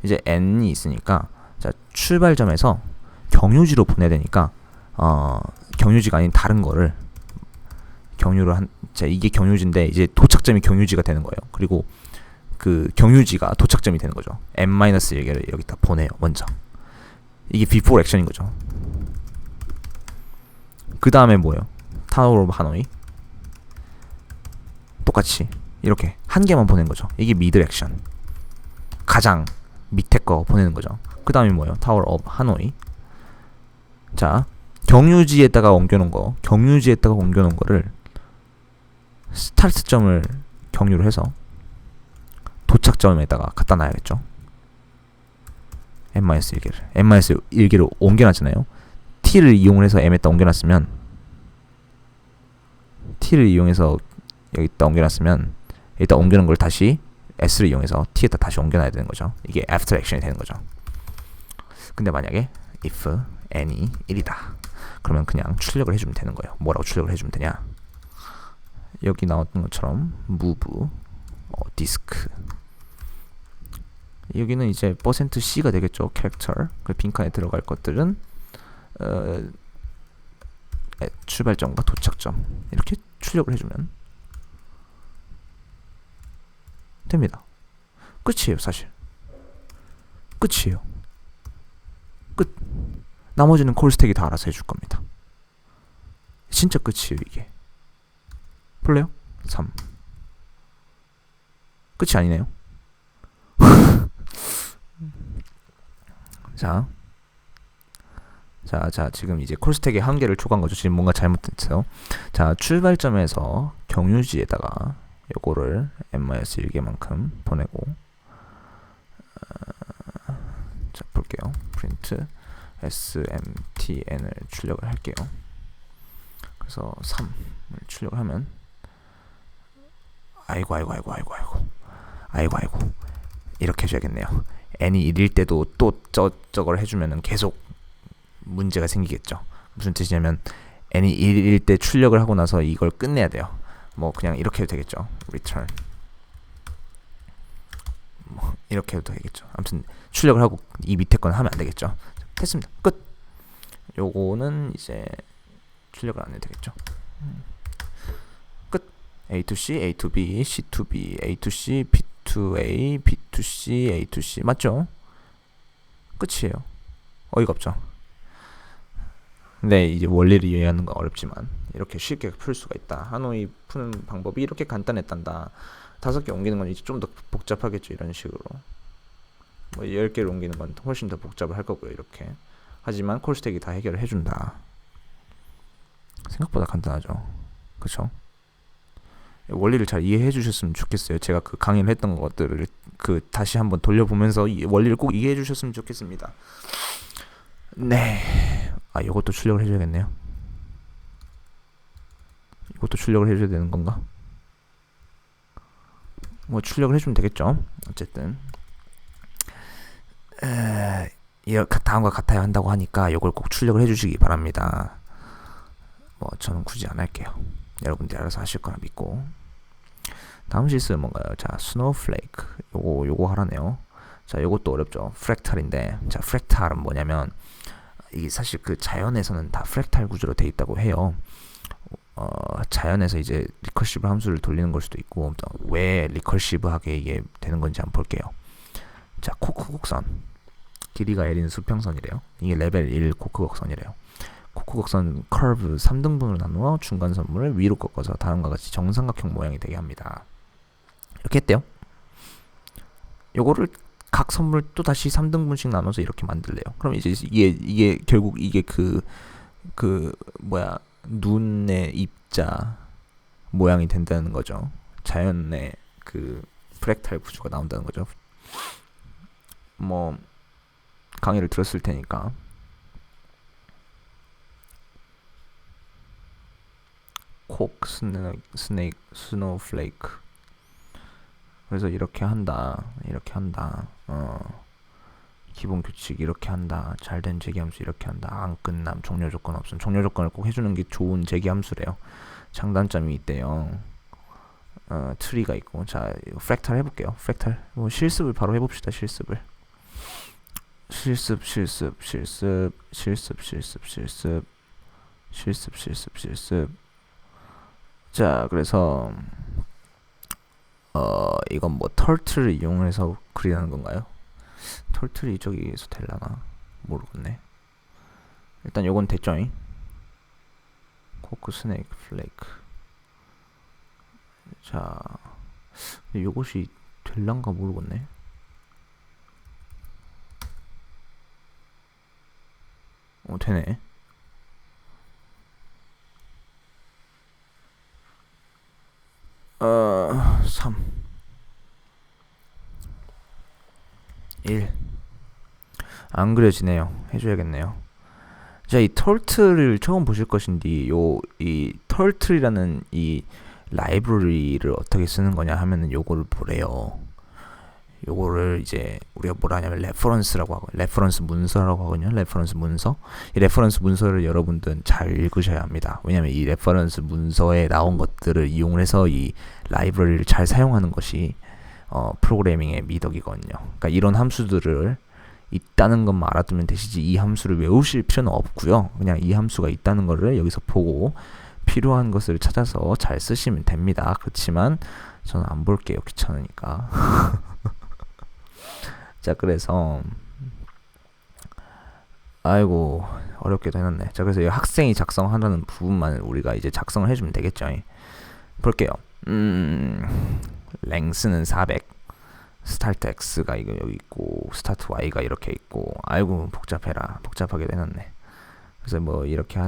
이제 N이 있으니까 자, 출발점에서 경유지로 보내야 되니까 경유지가 아닌 다른 거를 경유를 자, 이게 경유지인데 이제 도착점이 경유지가 되는 거예요. 그리고 그 경유지가 도착점이 되는 거죠. N-1을 여기다 보내요. 먼저. 이게 before action인 거죠. 그 다음에 뭐예요? 타워 오브 하노이. 똑같이 이렇게 한 개만 보낸 거죠. 이게 미드 액션. 가장 밑에 거 보내는 거죠. 그 다음에 뭐예요? 타워 오브 하노이. 자, 경유지에다가 옮겨놓은 거, 경유지에다가 옮겨놓은 거를 스타트점을 경유를 해서 도착점에다가 갖다 놔야겠죠. N-1개를 옮겨놨잖아요. T를 이용해서 M에다 옮겨놨으면 여기다 옮겨놨으면 여기다 옮겨놓은 걸 다시 S를 이용해서 T에다 다시 옮겨놔야 되는 거죠. 이게 after action이 되는 거죠. 근데 만약에 if n이 1이다 그러면 그냥 출력을 해주면 되는 거예요. 뭐라고 출력을 해주면 되냐? 여기 나왔던 것처럼 move disk. 여기는 이제 %c가 되겠죠. 캐릭터. 그 빈칸에 들어갈 것들은 출발점과 도착점 이렇게 출력을 해주면 됩니다. 끝이에요. 사실 끝이에요. 끝. 나머지는 콜스택이 다 알아서 해줄 겁니다. 진짜 끝이에요. 이게 플레이어 3 끝이 아니네요. 자, 지금 이제 콜스택의 한계를 초과한 거죠. 지금 뭔가 잘못됐어요. 자, 출발점에서 경유지에다가 요거를 N-1개만큼 보내고 자, 볼게요. print smtn을 출력을 할게요. 그래서 3을 출력을 하면 아이고 이렇게 해줘야겠네요. n이 1일 때도 또 저걸 해주면은 계속 문제가 생기겠죠. 무슨 뜻이냐면 n이 1일 때 출력을 하고 나서 이걸 끝내야 돼요. 뭐 그냥 이렇게 해도 되겠죠. return 뭐 이렇게 해도 되겠죠. 아무튼 출력을 하고 이 밑에 건 하면 안 되겠죠. 됐습니다. 끝. 요거는 이제 출력을 안 해도 되겠죠. 끝. A to C, A to B, C to B, A to C, B to A, B to C, A to C 맞죠? 끝이에요. 어이가 없죠. 근데 이제 원리를 이해하는 건 어렵지만 이렇게 쉽게 풀 수가 있다. 하노이 푸는 방법이 이렇게 간단했단다. 5개 옮기는 건 이제 좀 더 복잡하겠죠. 이런 식으로 뭐 10개를 옮기는 건 훨씬 더 복잡을 할 거고요. 이렇게 하지만 콜스택이 다 해결을 해준다. 생각보다 간단하죠. 그쵸? 원리를 잘 이해해 주셨으면 좋겠어요. 제가 그 강의를 했던 것들을 다시 한번 돌려보면서 이 원리를 꼭 이해해 주셨으면 좋겠습니다. 네. 이것도 출력을 해줘야겠네요. 이것도 출력을 해줘야 되는 건가? 뭐 출력을 해주면 되겠죠. 어쨌든 다음과 같아야 한다고 하니까 이걸 꼭 출력을 해주시기 바랍니다. 뭐 저는 굳이 안 할게요. 여러분들이 알아서 하실 거라 믿고. 다음 실수는 뭔가요? 자, 스노우플레이크. 요거 하라네요. 자, 요것도 어렵죠. 프랙탈인데, 자, 프랙탈은 뭐냐면 이게 사실 그 자연에서는 다 프랙탈 구조로 돼 있다고 해요. 자연에서 이제 리커시브 함수를 돌리는 걸 수도 있고, 왜 리커시브하게 이게 되는 건지 한번 볼게요. 자, 코크 곡선. 길이가 L인 수평선이래요. 이게 레벨 1 코크 곡선이래요. 코코 곡선 커브 3등분으로 나누어 중간 선물을 위로 꺾어서 다음과 같이 정삼각형 모양이 되게 합니다. 이렇게 했대요. 요거를 각 선물 또 다시 3등분씩 나눠서 이렇게 만들래요. 그럼 이제 이게 결국 이게 눈의 입자 모양이 된다는 거죠. 자연의 그 프랙탈 구조가 나온다는 거죠. 뭐 강의를 들었을 테니까. 콕, 스네이크, 스노우플레이크. 그래서 이렇게 한다. 기본 규칙 이렇게 한다. 잘된 제기함수 이렇게 한다. 안 끝남, 종료 조건 없음. 종료 조건을 꼭 해주는 게 좋은 제기함수래요. 장단점이 있대요. 트리가 있고. 자, 프랙탈 해볼게요. 프랙탈. 실습을 바로 해봅시다. 실습. 자, 그래서 이건 뭐 털트를 이용해서 그리라는 건가요? 털트리 저기서 될라나 모르겠네. 일단 요건 됐죠잉. 코크 스네이크 플레이크. 자, 요것이 될란가 모르겠네. 되네. 어, 3 1 안 그려지네요. 해줘야겠네요. 자, 이 털트를 처음 보실 것인데 이 털트라는 이 라이브러리를 어떻게 쓰는 거냐 하면은 요거를 보래요. 요거를 이제 우리가 뭐라 하냐면 레퍼런스라고 하고, 레퍼런스 문서라고 하거든요. 레퍼런스 문서. 이 레퍼런스 문서를 여러분들은 잘 읽으셔야 합니다. 왜냐면 이 레퍼런스 문서에 나온 것들을 이용해서 이 라이브러리를 잘 사용하는 것이 프로그래밍의 미덕이거든요. 그러니까 이런 함수들을 있다는 것만 알아두면 되시지 이 함수를 외우실 필요는 없고요. 그냥 이 함수가 있다는 거를 여기서 보고 필요한 것을 찾아서 잘 쓰시면 됩니다. 그렇지만 저는 안 볼게요. 귀찮으니까. 자, 그래서 아이고 어렵게도 해놨네. 자, 그래서 이 학생이 작성하라는 부분만 우리가 이제 작성을 해주면 되겠죠. 볼게요. 랭스는 400, 스타트 x가 이거 여기 있고 스타트 y가 이렇게 있고, 아이고 복잡하게 해놨네. 그래서 뭐 이렇게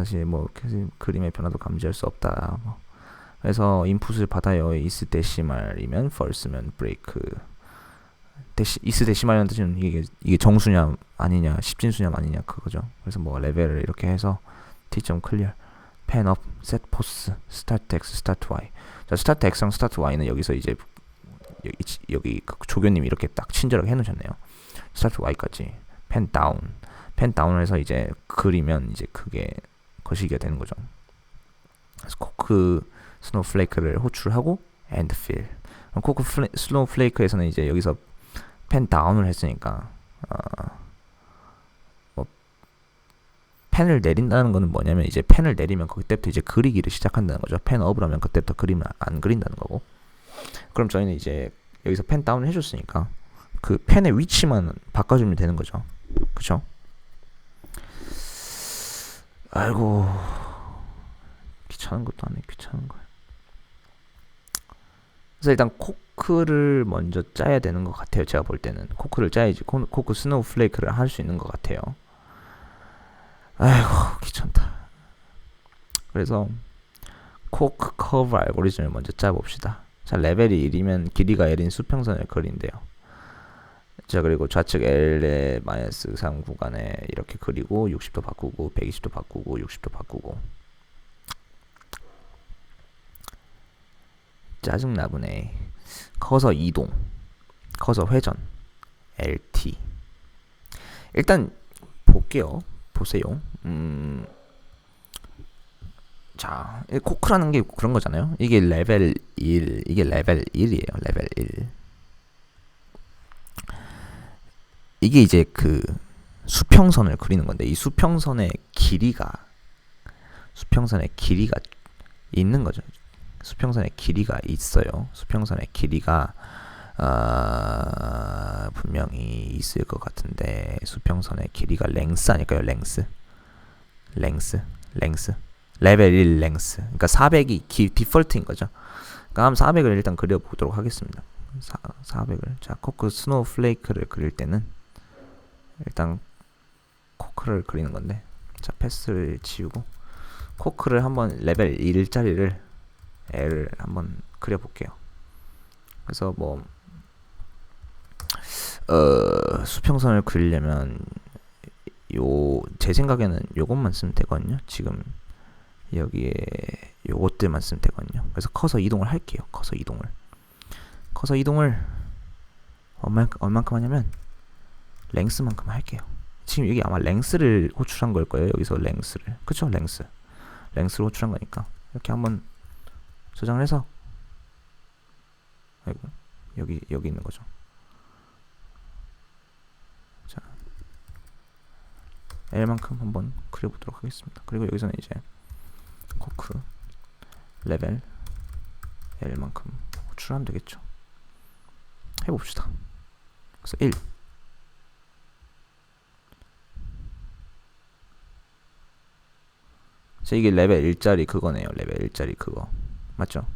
그림의 변화도 감지할 수 없다. 그래서 인풋을 받아요. is 데시말이면 false면 break. is 데시말이라는 뜻은 이게 정수냐 아니냐, 십진수냐 아니냐 그거죠. 그래서 뭐 레벨을 이렇게 해서 t.clear, pen up, set pos, start x, start y. 자, start x랑 start y는 여기서 이제 여기 조교님이 이렇게 딱 친절하게 해놓으셨네요. start y까지 pen down을 해서 이제 그리면 이제 그게 거시기가 되는 거죠. 그래서 코크 스노우플레이크를 호출하고 and fill. 코크 스노우플레이크에서는 이제 여기서 펜 다운을 했으니까 펜을 내린다는 거는 뭐냐면 이제 펜을 내리면 그때부터 이제 그리기를 시작한다는 거죠. 펜 업을 하면 그때부터 그림을 안 그린다는 거고. 그럼 저희는 이제 여기서 펜 다운을 해줬으니까 그 펜의 위치만 바꿔주면 되는 거죠. 그쵸? 아이고 귀찮은 것도 아니네. 귀찮은 거야. 그래서 일단 코크를 먼저 짜야 되는 것 같아요. 제가 볼 때는 코크를 짜야지 코크 스노우플레이크를 할 수 있는 것 같아요. 아이고 귀찮다. 그래서 코크 커브 알고리즘을 먼저 짜봅시다. 자, 레벨이 1이면 길이가 L인 수평선을 그린대요. 자, 그리고 좌측 L의 마이너스 3 구간에 이렇게 그리고 60도 바꾸고 120도 바꾸고 60도 바꾸고. 짜증나보네. 커서 이동, 커서 회전, LT. 일단 볼게요. 보세요. 자, 코크라는 게 그런 거잖아요. 이게 레벨 1, 이게 레벨 1이에요. 레벨 1. 이게 이제 그 수평선을 그리는 건데, 이 수평선의 길이가 있는 거죠. 수평선의 길이가 있어요. 수평선의 길이가 분명히 있을 것 같은데, 수평선의 길이가 랭스 아닐까요? 랭스. 랭스. 레벨 1 랭스. 그러니까 400이 디폴트인 거죠. 그러니까 한번 400을 일단 그려보도록 하겠습니다. 400을. 자, 코크 스노우 플레이크를 그릴 때는 일단 코크를 그리는 건데, 자, 패스를 지우고 코크를 한번 레벨 1짜리를 L을 한번 그려볼게요. 그래서 뭐 수평선을 그리려면 제 생각에는 요것만 쓰면 되거든요. 지금 여기에 요것들만 쓰면 되거든요. 그래서 커서 이동을 할게요. 커서 이동을 얼만큼 하냐면 랭스만큼 할게요. 지금 여기 아마 랭스를 호출한 걸 거예요. 여기서 랭스를. 그쵸? 랭스를 호출한 거니까 이렇게 한번 저장을 해서, 아이고, 여기 있는 거죠. 자, L만큼 한번 그려보도록 하겠습니다. 그리고 여기서는 이제 코크 레벨 L만큼 호출하면 되겠죠. 해봅시다. 그래서 1. 자, 이게 레벨 1짜리 그거네요. 레벨 1짜리 그거 맞죠?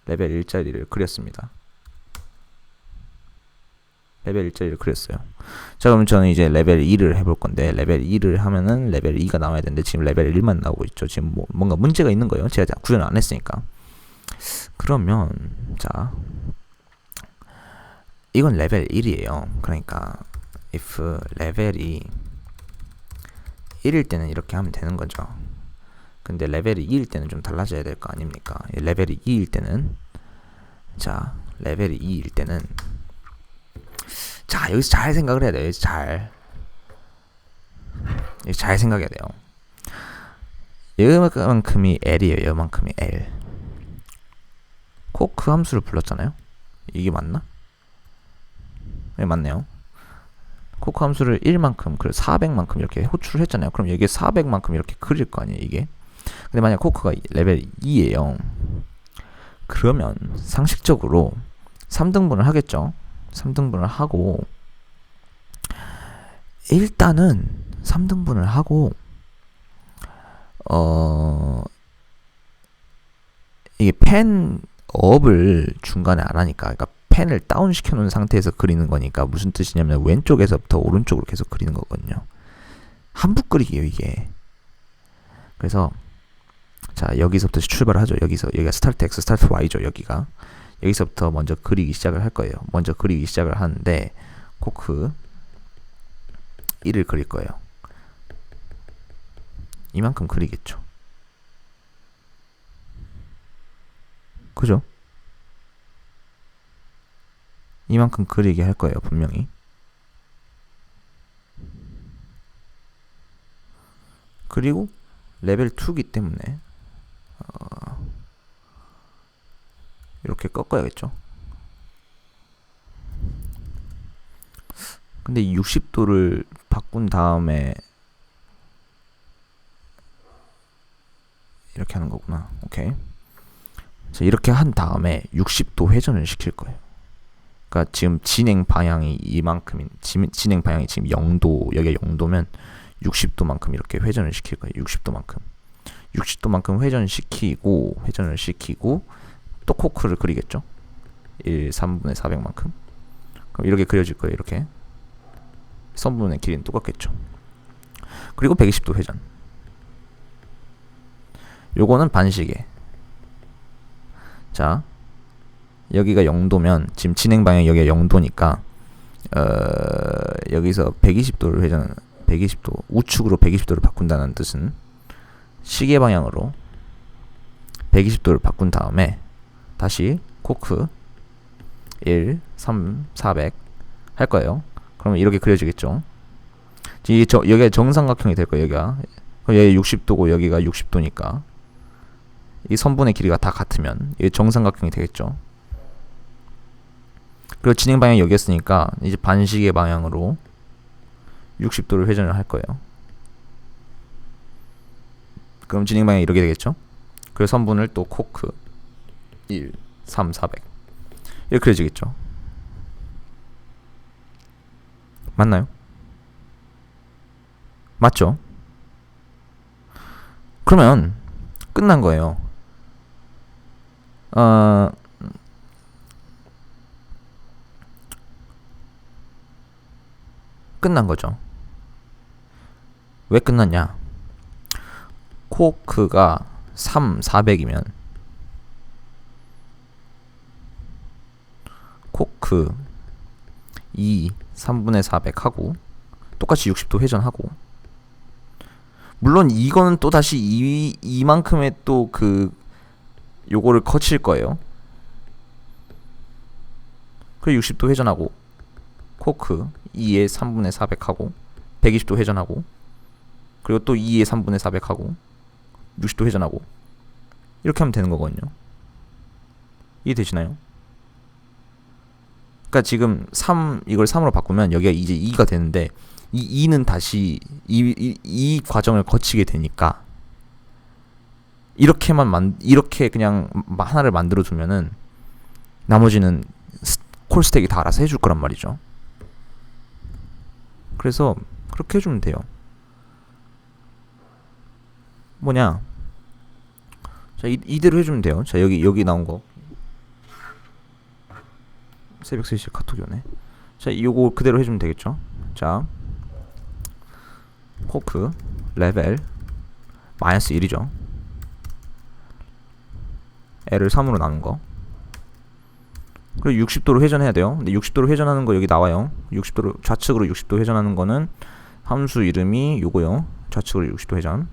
레벨 1짜리를 그렸습니다. 레벨 1짜리를 그렸어요. 자, 그럼 저는 이제 레벨 2를 해볼 건데, 레벨 2를 하면은 레벨 2가 나와야 되는데 지금 레벨 1만 나오고 있죠. 지금 뭔가 문제가 있는 거예요. 제가 구현을 안 했으니까. 그러면 자, 이건 레벨 1이에요. 그러니까 if 레벨이 1일 때는 이렇게 하면 되는 거죠. 근데 레벨이 2일 때는 좀 달라져야 될 거 아닙니까? 레벨이 2일 때는, 자, 레벨이 2일 때는, 자, 여기서 잘 생각을 해야 돼요. 여기서 잘 생각해야 돼요. 여만큼이 L이에요. 여만큼이 L. 코크 함수를 불렀잖아요. 이게 맞나? 네, 맞네요. 코크 함수를 1만큼, 그리고 400만큼 이렇게 호출을 했잖아요. 그럼 여기에 400만큼 이렇게 그릴 거 아니에요, 이게. 근데 만약 코크가 레벨 2예요. 그러면 상식적으로 3등분을 하겠죠. 3등분을 하고, 일단은 3등분을 하고, 이게 펜업을 중간에 안 하니까, 그러니까 펜을 다운 시켜 놓은 상태에서 그리는 거니까 무슨 뜻이냐면 왼쪽에서부터 오른쪽으로 계속 그리는 거거든요. 한붓 그리기예요, 이게. 그래서 자, 여기서부터 출발을 하죠. 여기가 스타트 X, 스타트 Y죠. 여기서부터 먼저 그리기 시작을 할 거예요. 먼저 그리기 시작을 하는데 코크 1을 그릴 거예요. 이만큼 그리겠죠. 그죠? 이만큼 그리게 할 거예요, 분명히. 그리고 레벨 2기 때문에 이렇게 꺾어야겠죠. 근데 60도를 바꾼 다음에 이렇게 하는 거구나. 오케이. 자, 이렇게 한 다음에 60도 회전을 시킬 거예요. 그러니까 지금 진행 방향이 이만큼인, 진행 방향이 지금 0도, 여기가 0도면 60도만큼 이렇게 회전을 시킬 거예요. 60도만큼 회전을 시키고 또 코크를 그리겠죠. 3분의 400만큼. 그럼 이렇게 그려질 거예요. 이렇게 선분의 길이는 똑같겠죠. 그리고 120도 회전. 요거는 반시계. 자, 여기가 0도면 지금 진행 방향이 여기가 0도니까 여기서 120도 우측으로 120도를 바꾼다는 뜻은 시계 방향으로 120도를 바꾼 다음에 다시 코크 1, 3, 400 할 거예요. 그러면 이렇게 그려지겠죠. 여기가 정삼각형이 될 거예요. 여기가 60도고 여기가 60도니까 이 선분의 길이가 다 같으면 이게 정삼각형이 되겠죠. 그리고 진행 방향이 여기였으니까 이제 반시계 방향으로 60도를 회전을 할 거예요. 그럼 진행 방향이 이렇게 되겠죠. 그리고 선분을 또 코크 1, 3, 400 이렇게 그려지겠죠. 맞나요? 맞죠? 그러면 끝난 거예요. 끝난 거죠. 왜 끝났냐? 코크가 3, 400이면 코크 2, 3분의 400 하고 똑같이 60도 회전하고, 물론 이거는 또 다시 이만큼의 또 요거를 거칠 거예요. 그리고 60도 회전하고 코크 2의 3분의 400 하고 120도 회전하고, 그리고 또 2의 3분의 400 하고 60도 회전하고, 이렇게 하면 되는 거거든요. 이해되시나요? 그러니까 지금 이걸 3으로 바꾸면 여기가 이제 2가 되는데, 이 2는 다시 이 과정을 거치게 되니까 이렇게 그냥 하나를 만들어 두면은 나머지는 콜스택이 다 알아서 해줄 거란 말이죠. 그래서 그렇게 해주면 돼요. 뭐냐? 자, 이대로 해주면 돼요. 자, 여기 나온 거. 새벽 3시에 카톡이 오네. 자, 요거 그대로 해주면 되겠죠. 자, 코크 레벨 마이너스 1이죠. L을 3으로 나눈 거. 그리고 60도로 회전해야 돼요. 근데 60도로 회전하는 거 여기 나와요. 60도로 좌측으로 60도 회전하는 거는 함수 이름이 요거요. 좌측으로 60도 회전.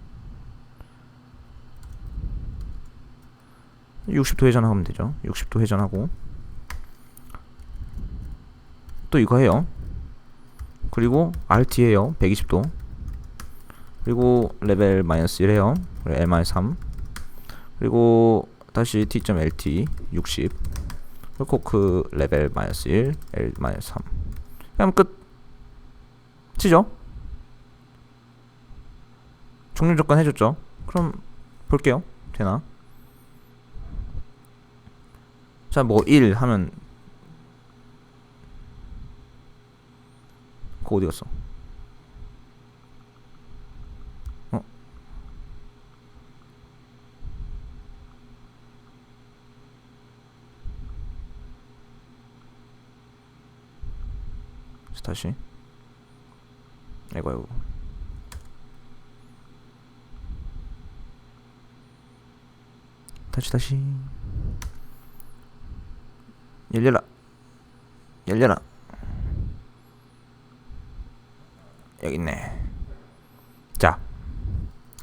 60도 회전하면 되죠. 60도 회전하고 또 이거 해요. 그리고 RT 해요. 120도. 그리고 레벨 마이너스 1 해요. L 마이너스 3. 그리고 다시 T.LT 60. 그리고 코크 레벨 마이너스 1, L 마이너스 3. 그럼 끝. 치죠? 종료 조건 해줬죠? 그럼 볼게요. 되나? 자, 뭐 1 하면 그거 어디 갔어? 다시. 아이고. 다시. 열려라. 여기 있네. 자,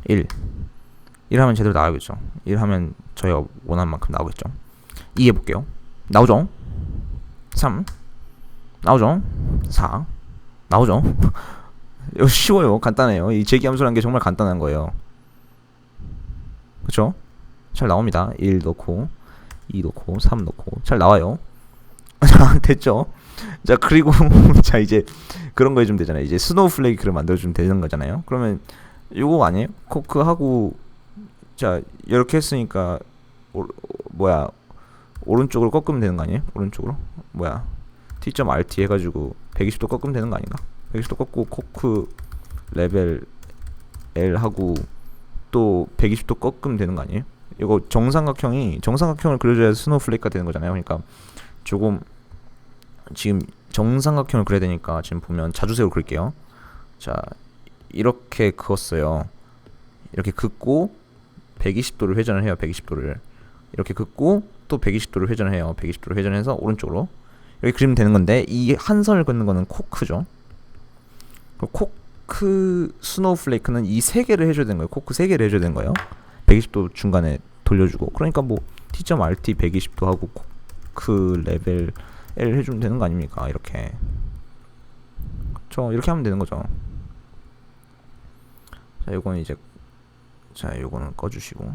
1 하면 제대로 나오겠죠. 1 하면 저희가 원하는 만큼 나오겠죠. 2 해볼게요. 나오죠? 3 나오죠? 4 나오죠? 이거 쉬워요. 간단해요. 이 제기함수라는 게 정말 간단한 거예요. 그쵸? 잘 나옵니다. 1 넣고 2 넣고 3 넣고 잘 나와요. 자, 됐죠? 자, 그리고 자, 이제 그런 거 해주면 되잖아요. 이제 스노우플레이크를 만들어주면 되는 거잖아요. 그러면 요거 아니에요? 코크하고, 자, 이렇게 했으니까 오른쪽으로 꺾으면 되는 거 아니에요? 오른쪽으로? T.RT 해가지고 120도 꺾으면 되는 거 아닌가? 120도 꺾고 코크 레벨 L 하고 또 120도 꺾으면 되는 거 아니에요? 이거 정삼각형을 그려줘야 스노우플레이크가 되는 거잖아요. 그러니까 조금 지금 정삼각형을 그려야 되니까 지금 보면 자주색으로 그릴게요. 자, 이렇게 그었어요. 이렇게 긋고 120도를 회전을 해요. 120도를 이렇게 긋고 또 120도를 회전을 해요. 120도를 회전해서 오른쪽으로 이렇게 그리면 되는 건데, 이 한 선을 긋는 거는 코크죠. 코크 스노우플레이크는 이 세 개를 해줘야 되는 거예요. 코크 세 개를 해줘야 되는 거예요. 120도 중간에 돌려주고, 그러니까 뭐 T.RT 120도 하고 코크 레벨 L 해주면 되는 거 아닙니까? 이렇게. 그쵸? 이렇게 하면 되는 거죠. 자, 요거는 이제, 자, 요거는 꺼주시고,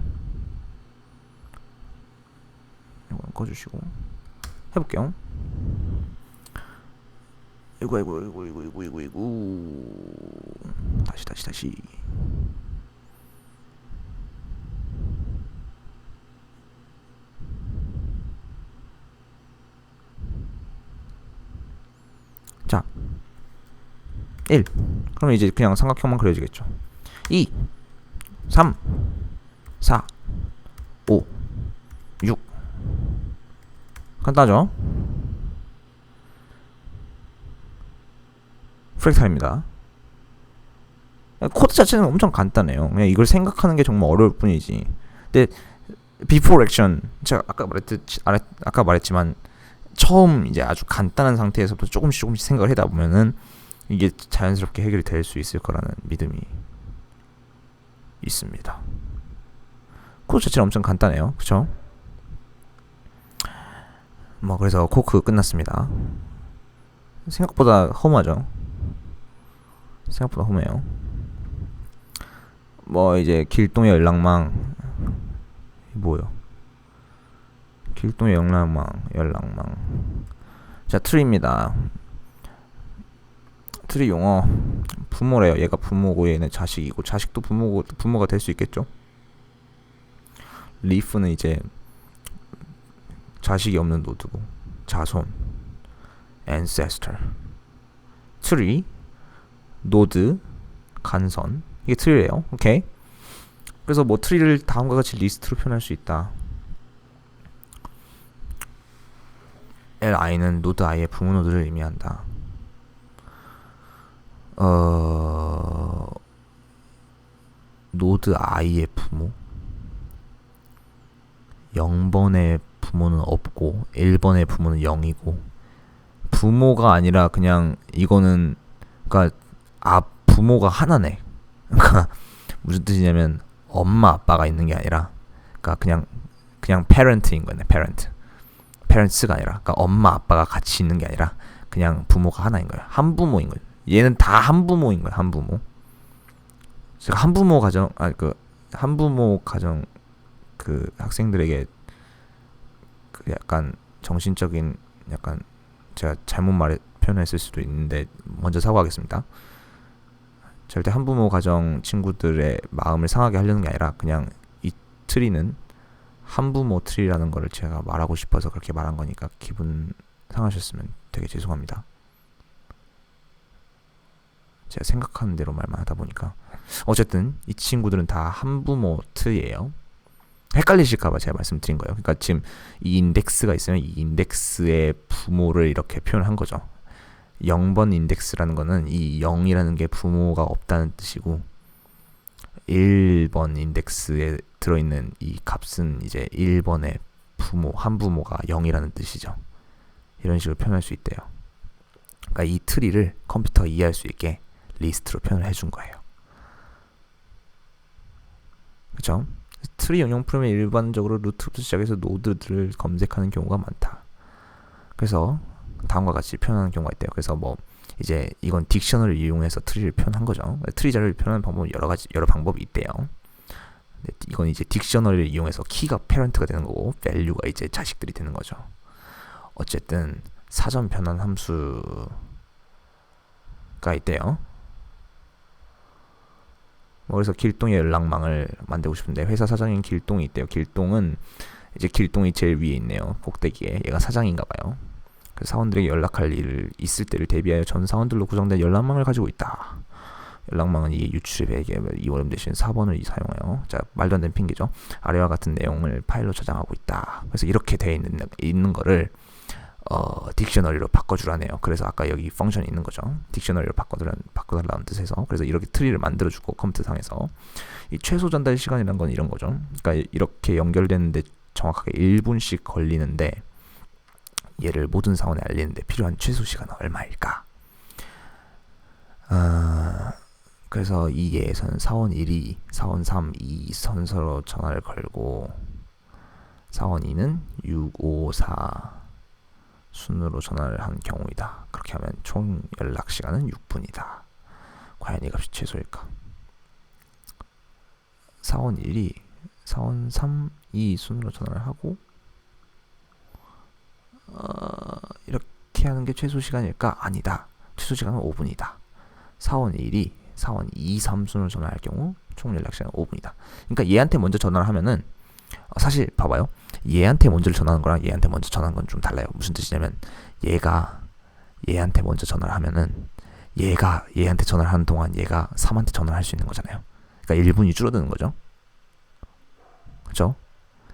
요거는 꺼주시고 해볼게요. 이고. 다시. 자, 1. 그러면 이제 그냥 삼각형만 그려지겠죠. 2, 3, 4, 5, 6. 간단하죠? 프랙탈입니다. 코드 자체는 엄청 간단해요. 그냥 이걸 생각하는 게 정말 어려울 뿐이지. 근데 before action, 제가 아까 말했지만 처음 이제 아주 간단한 상태에서부터 조금씩 생각을 하다 보면은 이게 자연스럽게 해결이 될 수 있을 거라는 믿음이 있습니다. 코드 자체는 엄청 간단해요. 그쵸? 뭐 그래서 코크 끝났습니다. 생각보다 허무하죠. 생각보다 험해요. 뭐 이제 길동의 연락망 뭐요? 길동의 연락망. 자, 트리입니다. 트리 용어 부모래요. 얘가 부모고 얘는 자식이고 자식도 부모가 될 수 있겠죠. 리프는 이제 자식이 없는 노드고 자손 ancestor. 트리 노드 간선 이게 트리래요. 오케이. 그래서 뭐 트리를 다음과 같이 리스트로 표현할 수 있다. li는 노드 i의 부모 노드를 의미한다. 노드 i의 부모 0번의 부모는 없고 1번의 부모는 0이고 부모가 아니라 그냥 이거는 그러니까 부모가 하나네. 그러니까 무슨 뜻이냐면 엄마 아빠가 있는 게 아니라 그러니까 그냥 parent인 거네. parents가 아니라 그러니까 엄마 아빠가 같이 있는 게 아니라 그냥 부모가 하나인 거야. 한부모인 거야. 얘는 다 한부모인 거야. 한부모. 제가 한부모 가정 그 학생들에게 그 약간 정신적인 약간 제가 잘못 표현했을 수도 있는데 먼저 사과하겠습니다. 절대 한부모 가정 친구들의 마음을 상하게 하려는 게 아니라 그냥 이 트리는 한부모 트리라는 거를 제가 말하고 싶어서 그렇게 말한 거니까 기분 상하셨으면 되게 죄송합니다. 제가 생각하는 대로 말만 하다 보니까 어쨌든 이 친구들은 다 한부모 트리예요. 헷갈리실까봐 제가 말씀드린 거예요. 그러니까 지금 이 인덱스가 있으면 이 인덱스의 부모를 이렇게 표현한 거죠. 0번 인덱스라는 거는 이 0이라는 게 부모가 없다는 뜻이고 1번 인덱스에 들어있는 이 값은 이제 1번의 한부모가 0이라는 뜻이죠. 이런 식으로 표현할 수 있대요. 그러니까 이 트리를 컴퓨터가 이해할 수 있게 리스트로 표현을 해준 거예요. 그쵸? 트리 응용 프로그램에 일반적으로 루트부터 시작해서 노드들을 검색하는 경우가 많다. 그래서 다음과 같이 표현하는 경우가 있대요. 그래서 뭐 이제 이건 딕셔너리를 이용해서 트리를 표현한 거죠. 트리 자료를 표현하는 방법은 여러 방법이 있대요. 이건 이제 딕셔너리를 이용해서 키가 페런트가 되는 거고 value가 이제 자식들이 되는 거죠. 어쨌든 사전 변환 함수가 있대요. 그래서 길동의 연락망을 만들고 싶은데 회사 사장인 길동이 있대요. 길동은 이제 길동이 제일 위에 있네요. 꼭대기에. 얘가 사장인가 봐요. 그래서 사원들에게 연락할 일 있을 때를 대비하여 전 사원들로 구성된 연락망을 가지고 있다. 연락망은 이 유출의 배경에 이월음 대신 4번을 사용하여 자 말도 안 되는 핑계죠. 아래와 같은 내용을 파일로 저장하고 있다. 그래서 이렇게 되어 있는 거를 딕셔너리로 바꿔주라네요. 그래서 아까 여기 펑션이 있는 거죠. 딕셔너리로 바꿔달라는 뜻에서 그래서 이렇게 트리를 만들어주고 컴퓨터상에서 이 최소 전달 시간이라는 건 이런 거죠. 그러니까 이렇게 연결되는데 정확하게 1분씩 걸리는데 얘를 모든 사원에 알리는데 필요한 최소 시간은 얼마일까? 그래서 이 예에서는 사원 1이 사원 3, 2 선서로 전화를 걸고 사원 2는 6, 5, 4 순으로 전화를 한 경우이다. 그렇게 하면 총 연락 시간은 6분이다. 과연 이 값이 최소일까? 사원 1이 사원 3, 2 순으로 전화를 하고 이렇게 하는 게 최소 시간일까? 아니다. 최소 시간은 5분이다. 사원 1이 사원 2, 3순으로 전화할 경우 총 연락 시간은 5분이다. 그러니까 얘한테 먼저 전화를 하면은 사실 봐봐요. 얘한테 먼저 전화하는 거랑 얘한테 먼저 전화하는 건 좀 달라요. 무슨 뜻이냐면 얘가 얘한테 먼저 전화를 하면은 얘가 얘한테 전화를 하는 동안 얘가 3한테 전화를 할 수 있는 거잖아요. 그러니까 1분이 줄어드는 거죠. 그죠?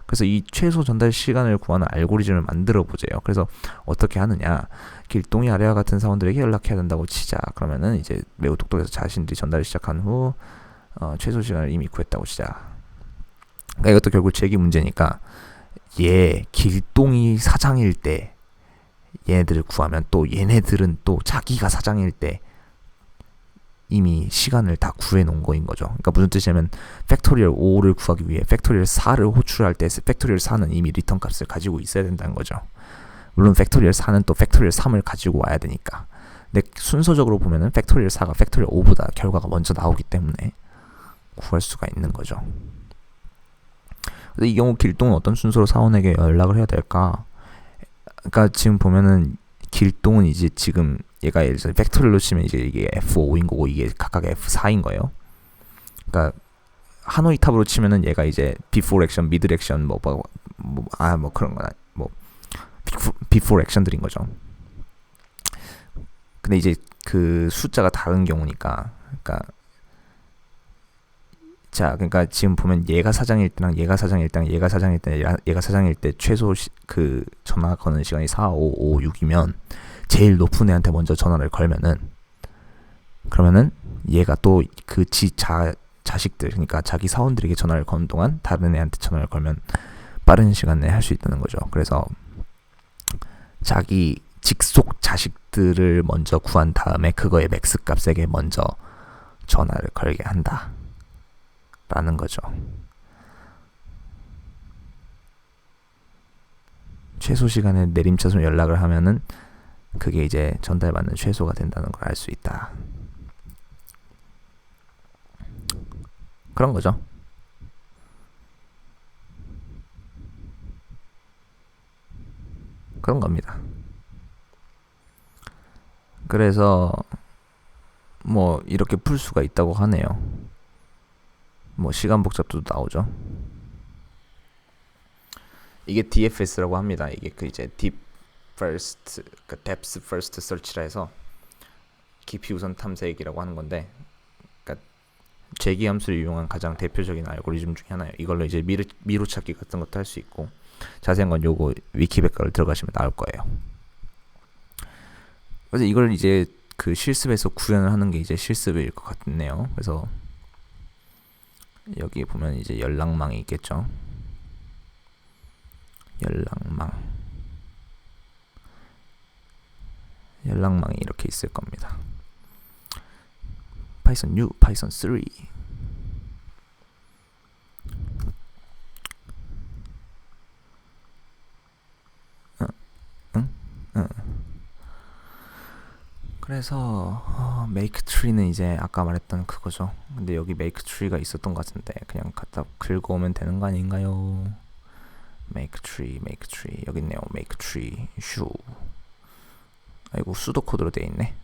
그래서 이 최소 전달 시간을 구하는 알고리즘을 만들어 보재요. 그래서 어떻게 하느냐? 길동이 아래와 같은 사원들에게 연락해야 된다고 치자. 그러면은 이제 매우 똑똑해서 자신들이 전달을 시작한 후 최소 시간을 이미 구했다고 치자. 그러니까 이것도 결국 제기 문제니까 길동이 사장일 때 얘네들을 구하면 또 얘네들은 또 자기가 사장일 때 이미 시간을 다 구해놓은 거인 거죠. 그러니까 무슨 뜻이냐면 팩토리얼 5를 구하기 위해 팩토리얼 4를 호출할 때 팩토리얼 4는 이미 리턴 값을 가지고 있어야 된다는 거죠. 물론 팩토리얼 4는 또 팩토리얼 3을 가지고 와야 되니까. 근데 순서적으로 보면은 팩토리얼 4가 팩토리얼 5보다 결과가 먼저 나오기 때문에 구할 수가 있는 거죠. 그래서 이 경우 길동은 어떤 순서로 사원에게 연락을 해야 될까? 그러니까 지금 보면은 길동은 이제 지금 얘가 예를 들어서 팩토리얼로 치면 이제 이게 F5인 거고 이게 각각 F4인 거예요. 그러니까 하노이 탑으로 치면은 얘가 이제 before action, middle action 뭐 그런 거나 뭐 before action들인 거죠. 근데 이제 그 숫자가 다른 경우니까 그러니까 지금 보면 얘가 사장일 때랑 얘가 사장일 때랑 얘가 사장일 때 얘가 사장일 때 최소 그 전화 거는 시간이 4, 5, 5, 6이면 제일 높은 애한테 먼저 전화를 걸면은 그러면은 얘가 또 그 자식들 그러니까 자기 사원들에게 전화를 거는 동안 다른 애한테 전화를 걸면 빠른 시간 내에 할 수 있다는 거죠. 그래서 자기 직속 자식들을 먼저 구한 다음에 그거의 맥스 값에게 먼저 전화를 걸게 한다 라는 거죠. 최소 시간에 내림차순 연락을 하면은 그게 이제 전달받는 최소가 된다는 걸 알 수 있다. 그런 거죠. 그런 겁니다. 그래서 뭐 이렇게 풀 수가 있다고 하네요. 뭐 시간 복잡도 나오죠. 이게 DFS라고 합니다. 이게 그 이제 Deep First, 그 Depth First Search라 해서 깊이 우선 탐색이라고 하는 건데, 그러니까 제기 함수를 이용한 가장 대표적인 알고리즘 중에 하나예요. 이걸로 이제 미로 찾기 같은 것도 할 수 있고, 자세한 건 요거 위키백과를 들어가시면 나올 거예요. 그래서 이걸 이제 그 실습에서 구현을 하는 게 이제 실습일 것 같네요. 그래서 여기 보면 이제 연락망이 있겠죠. 연락망이 이렇게 있을 겁니다. 파이썬 U, 파이썬 3. 그래서 make tree는 이제 아까 말했던 그거죠. 근데 여기 make tree가 있었던 것 같은데 그냥 갖다 긁어오면 되는 거 아닌가요? make tree 여기 있네요. make tree show. 아이고 수도 코드로 돼 있네.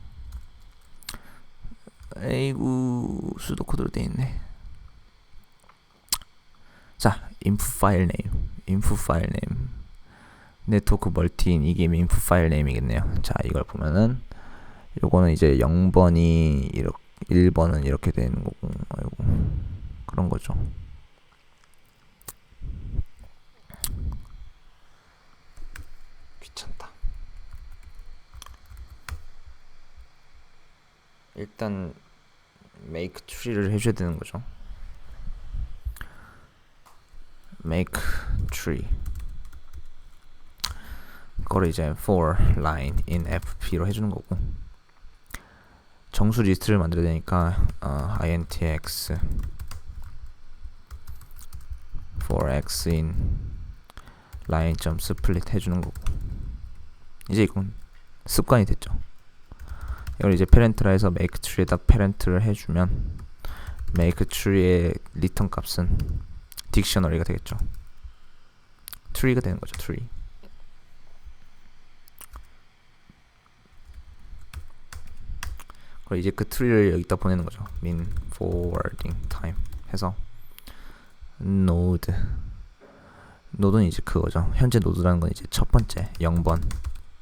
자, inf file name 네트워크 멀티인 이게 inf file name이겠네요. 자, 이걸 보면은 요거는 이제 0번이 이렇게 1번은 이렇게 되는 거고, 아이고 그런 거죠. 귀찮다. 일단 make tree를 해줘야 되는 거죠. make tree 그거를 이제 for line in fp로 해주는 거고, 정수 리스트를 만들어야 되니까 intx for x in line.split 해주는 거고, 이제 이건 습관이 됐죠. 이걸 이제 페렌트라 해서 make tree에다 페렌트를 해주면 make tree의 리턴 값은 딕셔너리가 되겠죠. tree가 되는 거죠. tree. 그리고 이제 그 tree를 여기다 보내는 거죠. min forwarding time 해서 node는 이제 그거죠. 현재 노드라는 건 이제 첫 번째 0번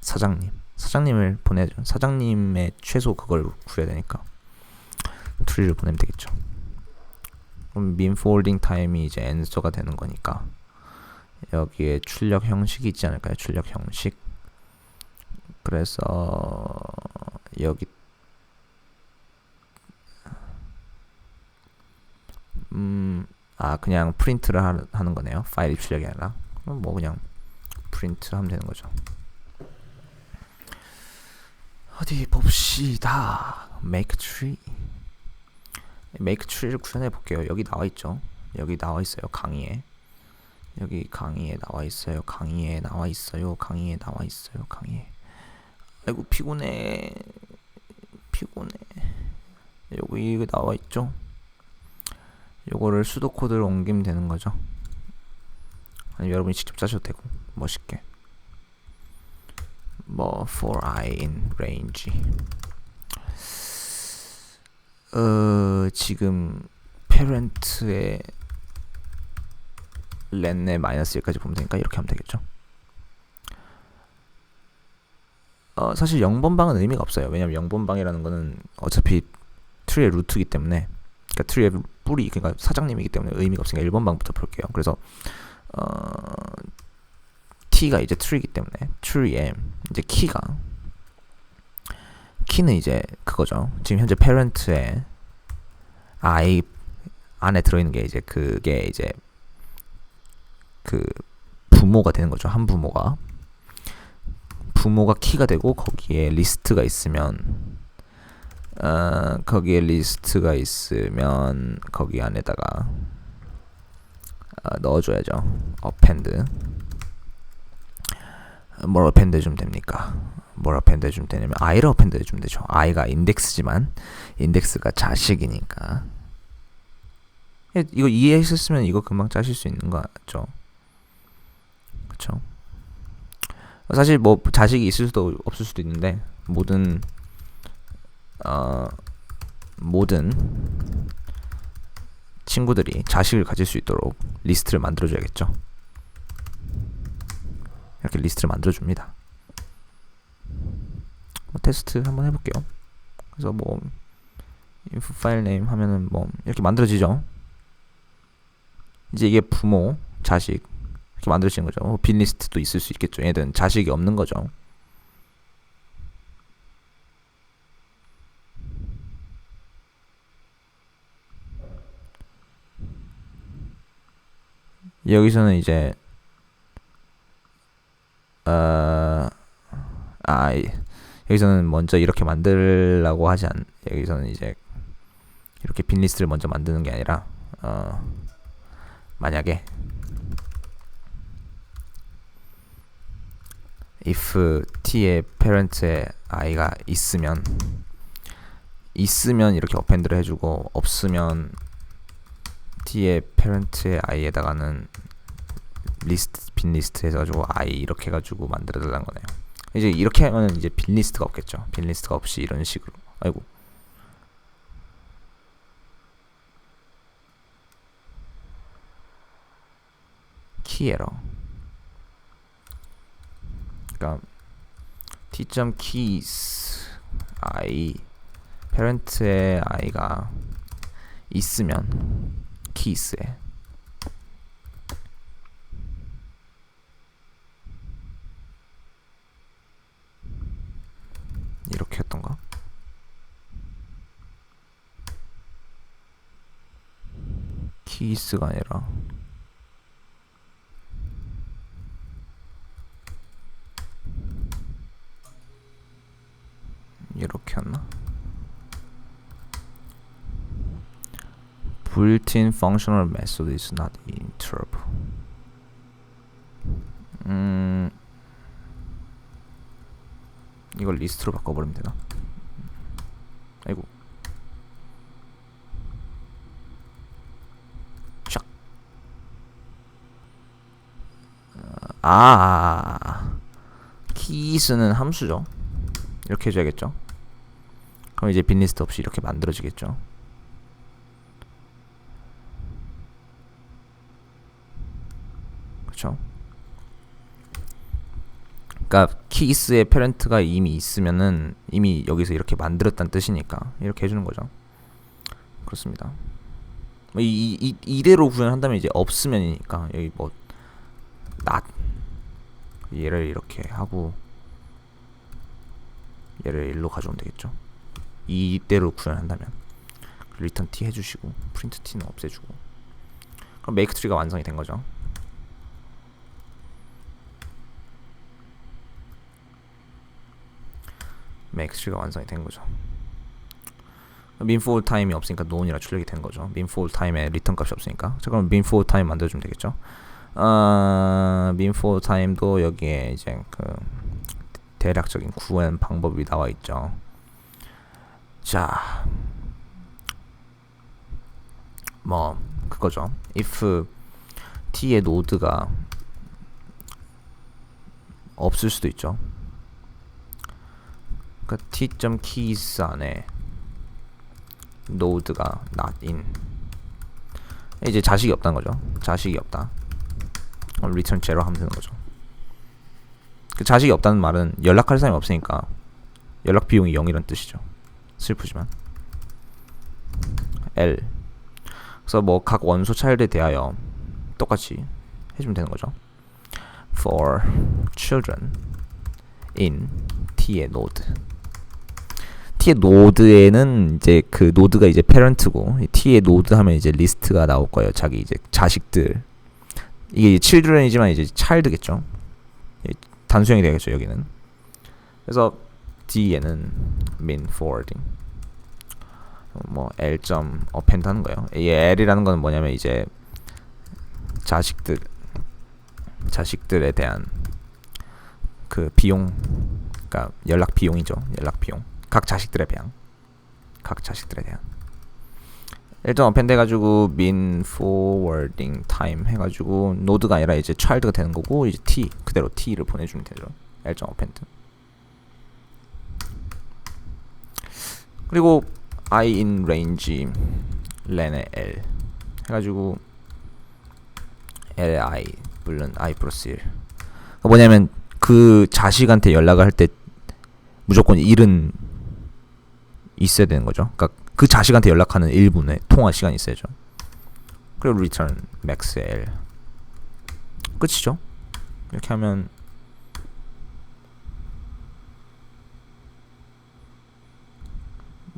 사장님을 보내야죠. 사장님의 최소 그걸 구해야 되니까 tree를 보내면 되겠죠. 그럼 min folding time이 이제 answer가 되는 거니까 여기에 출력 형식이 있지 않을까요? 출력 형식. 그래서 여기 그냥 프린트를 하는 거네요. 파일 입출력이 아니라. 그럼 뭐 그냥 프린트 하면 되는 거죠. 어디 봅시다. make tree. make tree를 구현해 볼게요. 여기 나와 있죠. 여기 나와 있어요. 강의에. 여기 강의에 나와 있어요. 강의에 나와 있어요. 강의에 나와 있어요. 강의에. 아이고 피곤해. 피곤해. 여기 이거 나와 있죠. 요거를 수도 코드를 옮기면 되는 거죠. 아니면 여러분이 직접 짜셔도 되고 멋있게. 뭐 for I in range. 지금 parent의 렌의 마이너스 1까지 보면 되니까 이렇게 하면 되겠죠. 사실 0번방은 의미가 없어요. 왜냐면 0번방이라는 거는 어차피 트리의 루트이기 때문에, 그러니까 트리의 뿌리, 그러니까 사장님이기 때문에 의미가 없으니까 1번방부터 볼게요. 그래서 t가 이제 트리이기 때문에 트리에 이제 키는 이제 그거죠. 지금 현재 parent의 I 안에 들어있는 게 이제 그게 이제 그 부모가 되는 거죠. 한 부모가 키가 되고 거기에 리스트가 있으면 거기 안에다가 넣어줘야죠. append. 뭘 append 해주면 됩니까? 뭘 append 해주면 되냐면 i를 append 해주면 되죠. i가 인덱스지만 인덱스가 자식이니까. 이거 이해하셨으면 이거 금방 짜실 수 있는 거 같죠? 그쵸? 사실 뭐 자식이 있을 수도 없을 수도 있는데 모든 친구들이 자식을 가질 수 있도록 리스트를 만들어줘야겠죠. 이렇게 리스트를 만들어줍니다. 테스트 한번 해볼게요. 그래서 뭐 inf file name 하면은 뭐 이렇게 만들어지죠. 이제 이게 부모, 자식 이렇게 만들어지는 거죠. 빈 리스트도 있을 수 있겠죠. 얘들은 자식이 없는 거죠. 여기서는 이제 여기서는 먼저 이렇게 만들라고 하지 않. 여기서는 이제 이렇게 빈 리스트를 먼저 만드는 게 아니라 만약에 if t의 parent에 i가 있으면 이렇게 append를 해주고, 없으면 t의 parent의 i에다가는 빈 리스트 해가지고 i 이렇게 해가지고 만들어달라는 거네요. 이제 이렇게 하면 이제 빈 리스트가 없겠죠. 빈 리스트가 없이 이런 식으로. 아이고. 키 에러. 그러니까 t.keys i parent의 i가 있으면 keys에 이렇게 했던가? keys가 아니라 이렇게 했나? built-in functional method is not interrupt. 이걸 리스트로 바꿔버리면 되나? 아이고. 샥. keys는 함수죠. 이렇게 해줘야겠죠. 그럼 이제 빈 리스트 없이 이렇게 만들어지겠죠. 그쵸? 그러니까 keys의 페렌트가 이미 있으면은 이미 여기서 이렇게 만들었다는 뜻이니까 이렇게 해주는 거죠. 그렇습니다. 이대로 구현한다면 이제 없으면이니까 여기 뭐 not 얘를 이렇게 하고 얘를 1로 가져오면 되겠죠. 이대로 구현한다면 return t 해주시고 print t는 없애주고 그럼 make tree가 완성이 된 거죠. make tree가 완성이 된 거죠. min for time이 없으니까 none이라 출력이 된 거죠. min for time에 return 값이 없으니까. 자, 그럼 min for time 만들어주면 되겠죠. min for time도 여기에 이제 그 대략적인 구현 방법이 나와 있죠. 자, 뭐 그거죠. if t의 노드가 없을 수도 있죠. 그러니까 t.keys 안에 노드가 not in 이제 자식이 없다는 거죠. 자식이 없다. return 0 하면 되는 거죠. 그 자식이 없다는 말은 연락할 사람이 없으니까 연락 비용이 0이란 뜻이죠. 슬프지만 L 그래서 뭐 각 원소 차일드에 대하여 똑같이 해주면 되는 거죠. For children in T의 node. T의 노드에는 이제 그 노드가 이제 페런트고 T의 노드 하면 이제 리스트가 나올 거예요. 자기 이제 자식들. 이게 children이지만 이제 child겠죠. 단수형이 되겠죠 여기는. 그래서 D에는 min forwarding 뭐 L.append 하는 거예요. 이 L이라는 건 뭐냐면 이제 자식들에 대한 그 비용, 그러니까 연락 비용이죠. 연락 비용. 각 자식들에 대한 L.append 해가지고 min forwarding time 해가지고 노드가 아니라 이제 child가 되는 거고 이제 T 그대로 T를 보내주면 되죠. L.append. 그리고 I in range len의 L 해가지고 li 물론 i 플러스 1 뭐냐면 그 자식한테 연락을 할 때 무조건 1은 있어야 되는 거죠. 그러니까 그 자식한테 연락하는 1분의 통화 시간이 있어야죠. 그리고 return max L 끝이죠. 이렇게 하면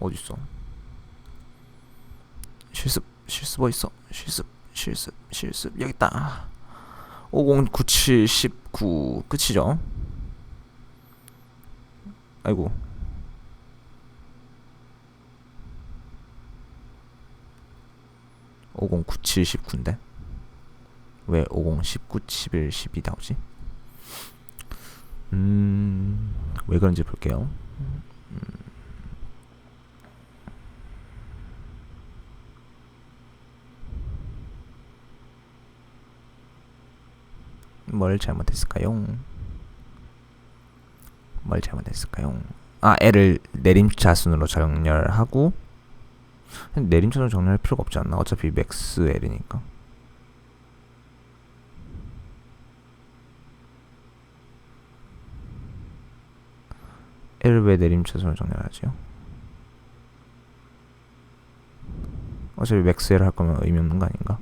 어딨어? 실습 뭐 있어? 실습 여기 있다. 509719 끝이죠. 아이고. (509719인데) 왜 50, 19, 11, 12 나오지? 왜 그런지 볼게요. 뭘 잘못했을까요? 아, L을 내림차순으로 정렬하고 내림차순으로 정렬할 필요가 없지 않나? 어차피 맥스 L이니까. L을 왜 내림차순으로 정렬하지요? 어차피 맥스 L 할 거면 의미 없는 거 아닌가?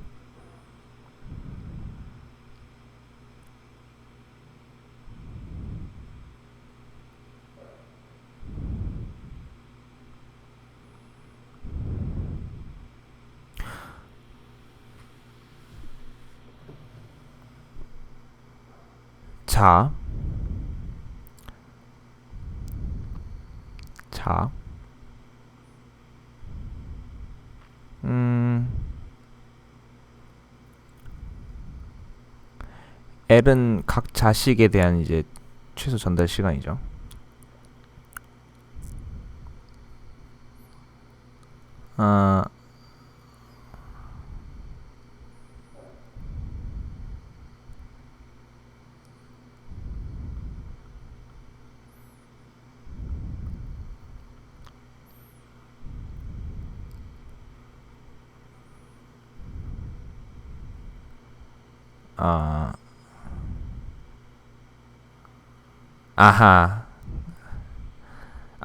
자, L은 각 자식에 대한 이제 최소 전달 시간이죠.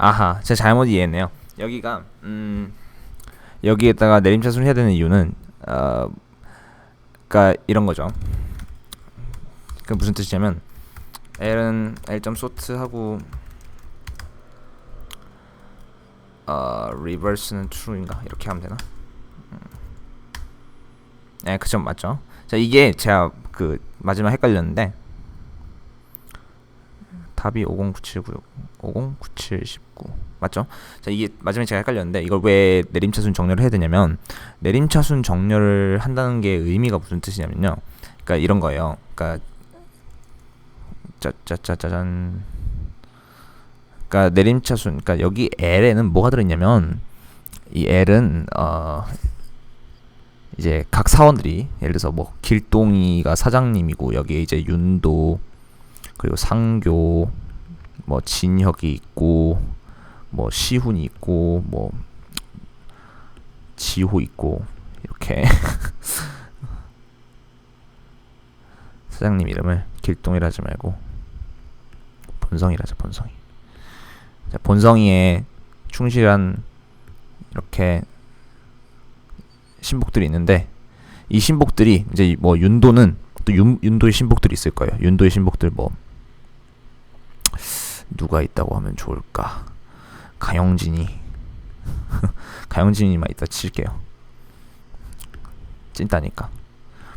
아하, 제가 잘못 이해했네요. 여기가 여기에다가 내림차순을 해야 되는 이유는 그러니까 이런 거죠. 그 무슨 뜻이냐면 L은 L.sort하고 reverse는 true인가 이렇게 하면 되나? 네, 그 점 맞죠? 자, 이게 제가 그 마지막 헷갈렸는데 답이 509796 509719 맞죠? 자, 이게 마지막에 제가 헷갈렸는데 이걸 왜 내림차순 정렬을 해야 되냐면 내림차순 정렬을 한다는 게 의미가 무슨 뜻이냐면요. 그러니까 이런 거예요. 그러니까 짜자자자잔. 그러니까 내림차순. 그러니까 여기 L에는 뭐가 들어있냐면 이 L은 이제 각 사원들이 예를 들어서 뭐 길동이가 사장님이고 여기에 이제 윤도 그리고 상교 뭐 진혁이 있고 뭐 시훈이 있고 뭐 지호 있고 이렇게 사장님 이름을 길동이라 하지 말고 본성이라 하자. 본성이. 자, 본성이에 충실한 이렇게 신복들이 있는데 이 신복들이 이제 뭐 윤도는 또 윤도의 신복들이 있을 거예요. 윤도의 신복들 뭐 누가 있다고 하면 좋을까? 가영진이 가영진이만 있다 칠게요. 찐따니까.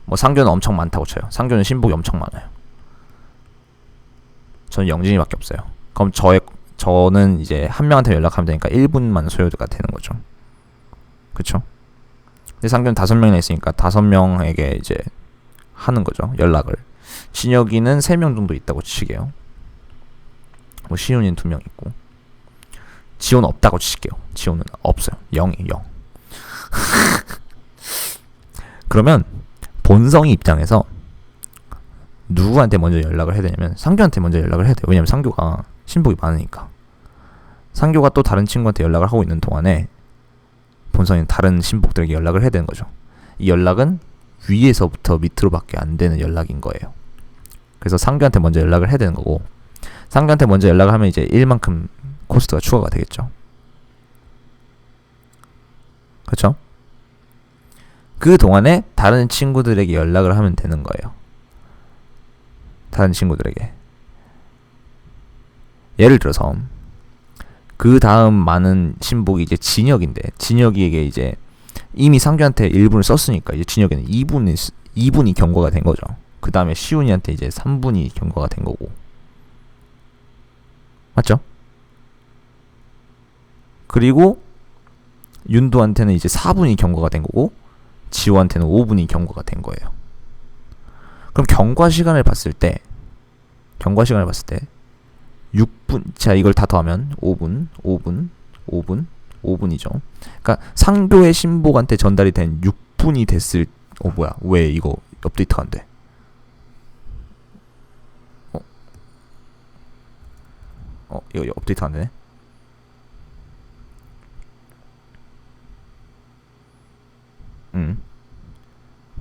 뭐 상교는 엄청 많다고 쳐요. 상교는 신복이 엄청 많아요. 저는 영진이밖에 없어요. 그럼 저는 이제 한 명한테 연락하면 되니까 1분만 소요가 되는 거죠. 그쵸? 근데 상교는 5명이나 있으니까 5명에게 이제 하는 거죠. 연락을. 진혁이는 3명 정도 있다고 치게요. 뭐 시훈이는 2명 있고 지호는 없다고 치실게요. 지호는 없어요. 0이에요. 0. 그러면 본성이 입장에서 누구한테 먼저 연락을 해야 되냐면 상교한테 먼저 연락을 해야 돼요. 왜냐면 상교가 신복이 많으니까. 상교가 또 다른 친구한테 연락을 하고 있는 동안에 본성이는 다른 신복들에게 연락을 해야 되는 거죠. 이 연락은 위에서부터 밑으로밖에 안 되는 연락인 거예요. 그래서 상교한테 먼저 연락을 해야 되는 거고 상교한테 먼저 연락을 하면 이제 1만큼 코스트가 추가가 되겠죠. 그렇죠? 그 동안에 다른 친구들에게 연락을 하면 되는 거예요. 다른 친구들에게. 예를 들어서 그 다음 많은 신복이 이제 진혁인데 진혁이에게 이제 이미 상규한테 1분을 썼으니까 이제 진혁에는 2분이 경과가 된 거죠. 그 다음에 시훈이한테 이제 3분이 경과가 된 거고. 맞죠? 그리고 윤도한테는 이제 4분이 경과가 된 거고 지호한테는 5분이 경과가 된 거예요. 그럼 경과 시간을 봤을 때 6분, 자 이걸 다 더하면 5분, 5분, 5분, 5분이죠. 그러니까 상교의 신복한테 전달이 된 6분이 됐을, 뭐야, 왜 이거 업데이트가 안 돼? 이거 업데이트 안 되네?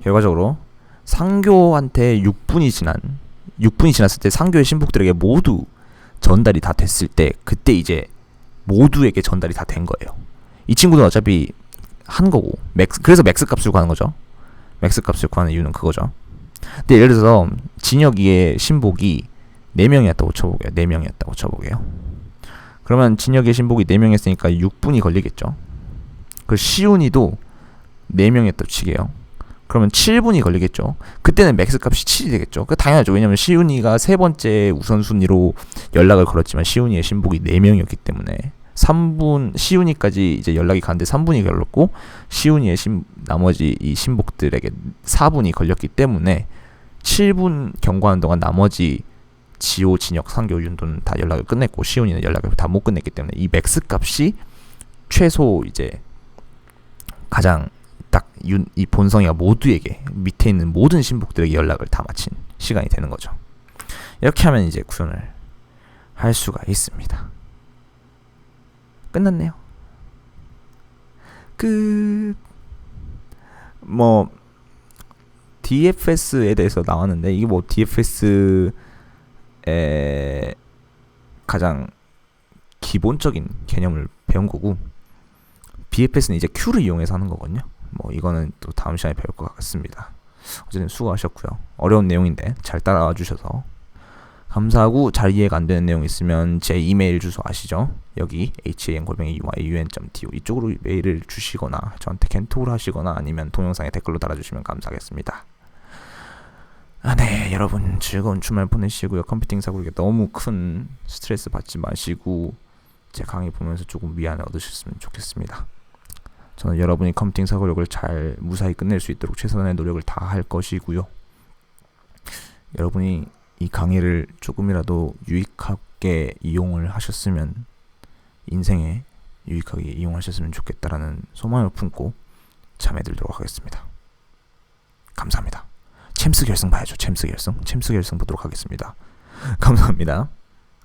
결과적으로 상교한테 6분이 지났을 때 상교의 신복들에게 모두 전달이 다 됐을 때 그때 이제 모두에게 전달이 다 된 거예요. 이 친구는 어차피 한 거고 그래서 맥스 값을 구하는 거죠. 맥스 값을 구하는 이유는 그거죠. 근데 예를 들어서 진혁이의 신복이 4명이었다고 쳐보게요. 4명이었다고 쳐보게요. 그러면 진혁이의 신복이 4명이었으니까 6분이 걸리겠죠. 그 시훈이도 4명이었다고 치게요. 그러면 7분이 걸리겠죠. 그때는 맥스 값이 7이 되겠죠. 그 당연하죠. 왜냐면 시훈이가 3번째 우선순위로 연락을 걸었지만 시훈이의 신복이 4명이었기 때문에 3분 시훈이까지 이제 연락이 갔는데 3분이 걸렸고 시훈이의 나머지 이 신복들에게 4분이 걸렸기 때문에 7분 경과하는 동안 나머지 지호, 진혁, 상교, 윤도는 다 연락을 끝냈고 시훈이는 연락을 다 못 끝냈기 때문에 이 맥스 값이 최소 이제 가장 딱 이 본성이가 모두에게 밑에 있는 모든 신복들에게 연락을 다 마친 시간이 되는 거죠. 이렇게 하면 이제 구현을 할 수가 있습니다. 끝났네요. 뭐 DFS에 대해서 나왔는데 이게 뭐 DFS의 가장 기본적인 개념을 배운 거고 BFS는 이제 Q를 이용해서 하는 거거든요. 뭐 이거는 또 다음 시간에 배울 것 같습니다. 어쨌든 수고하셨고요. 어려운 내용인데 잘 따라와 주셔서 감사하고, 잘 이해가 안 되는 내용 있으면 제 이메일 주소 아시죠? 여기 han@yun.to 이쪽으로 메일을 주시거나 저한테 캔톡을 하시거나 아니면 동영상에 댓글로 달아주시면 감사하겠습니다. 네, 여러분 즐거운 주말 보내시고요. 컴퓨팅 사고력에 너무 큰 스트레스 받지 마시고 제 강의 보면서 조금 위안을 얻으셨으면 좋겠습니다. 저는 여러분이 컴퓨팅 사고력을 잘 무사히 끝낼 수 있도록 최선의 노력을 다 할 것이고요. 여러분이 이 강의를 조금이라도 유익하게 이용을 하셨으면, 인생에 유익하게 이용하셨으면 좋겠다라는 소망을 품고 참여들도록 하겠습니다. 감사합니다. 챔스 결승 봐야죠. 챔스 결승 보도록 하겠습니다. 감사합니다.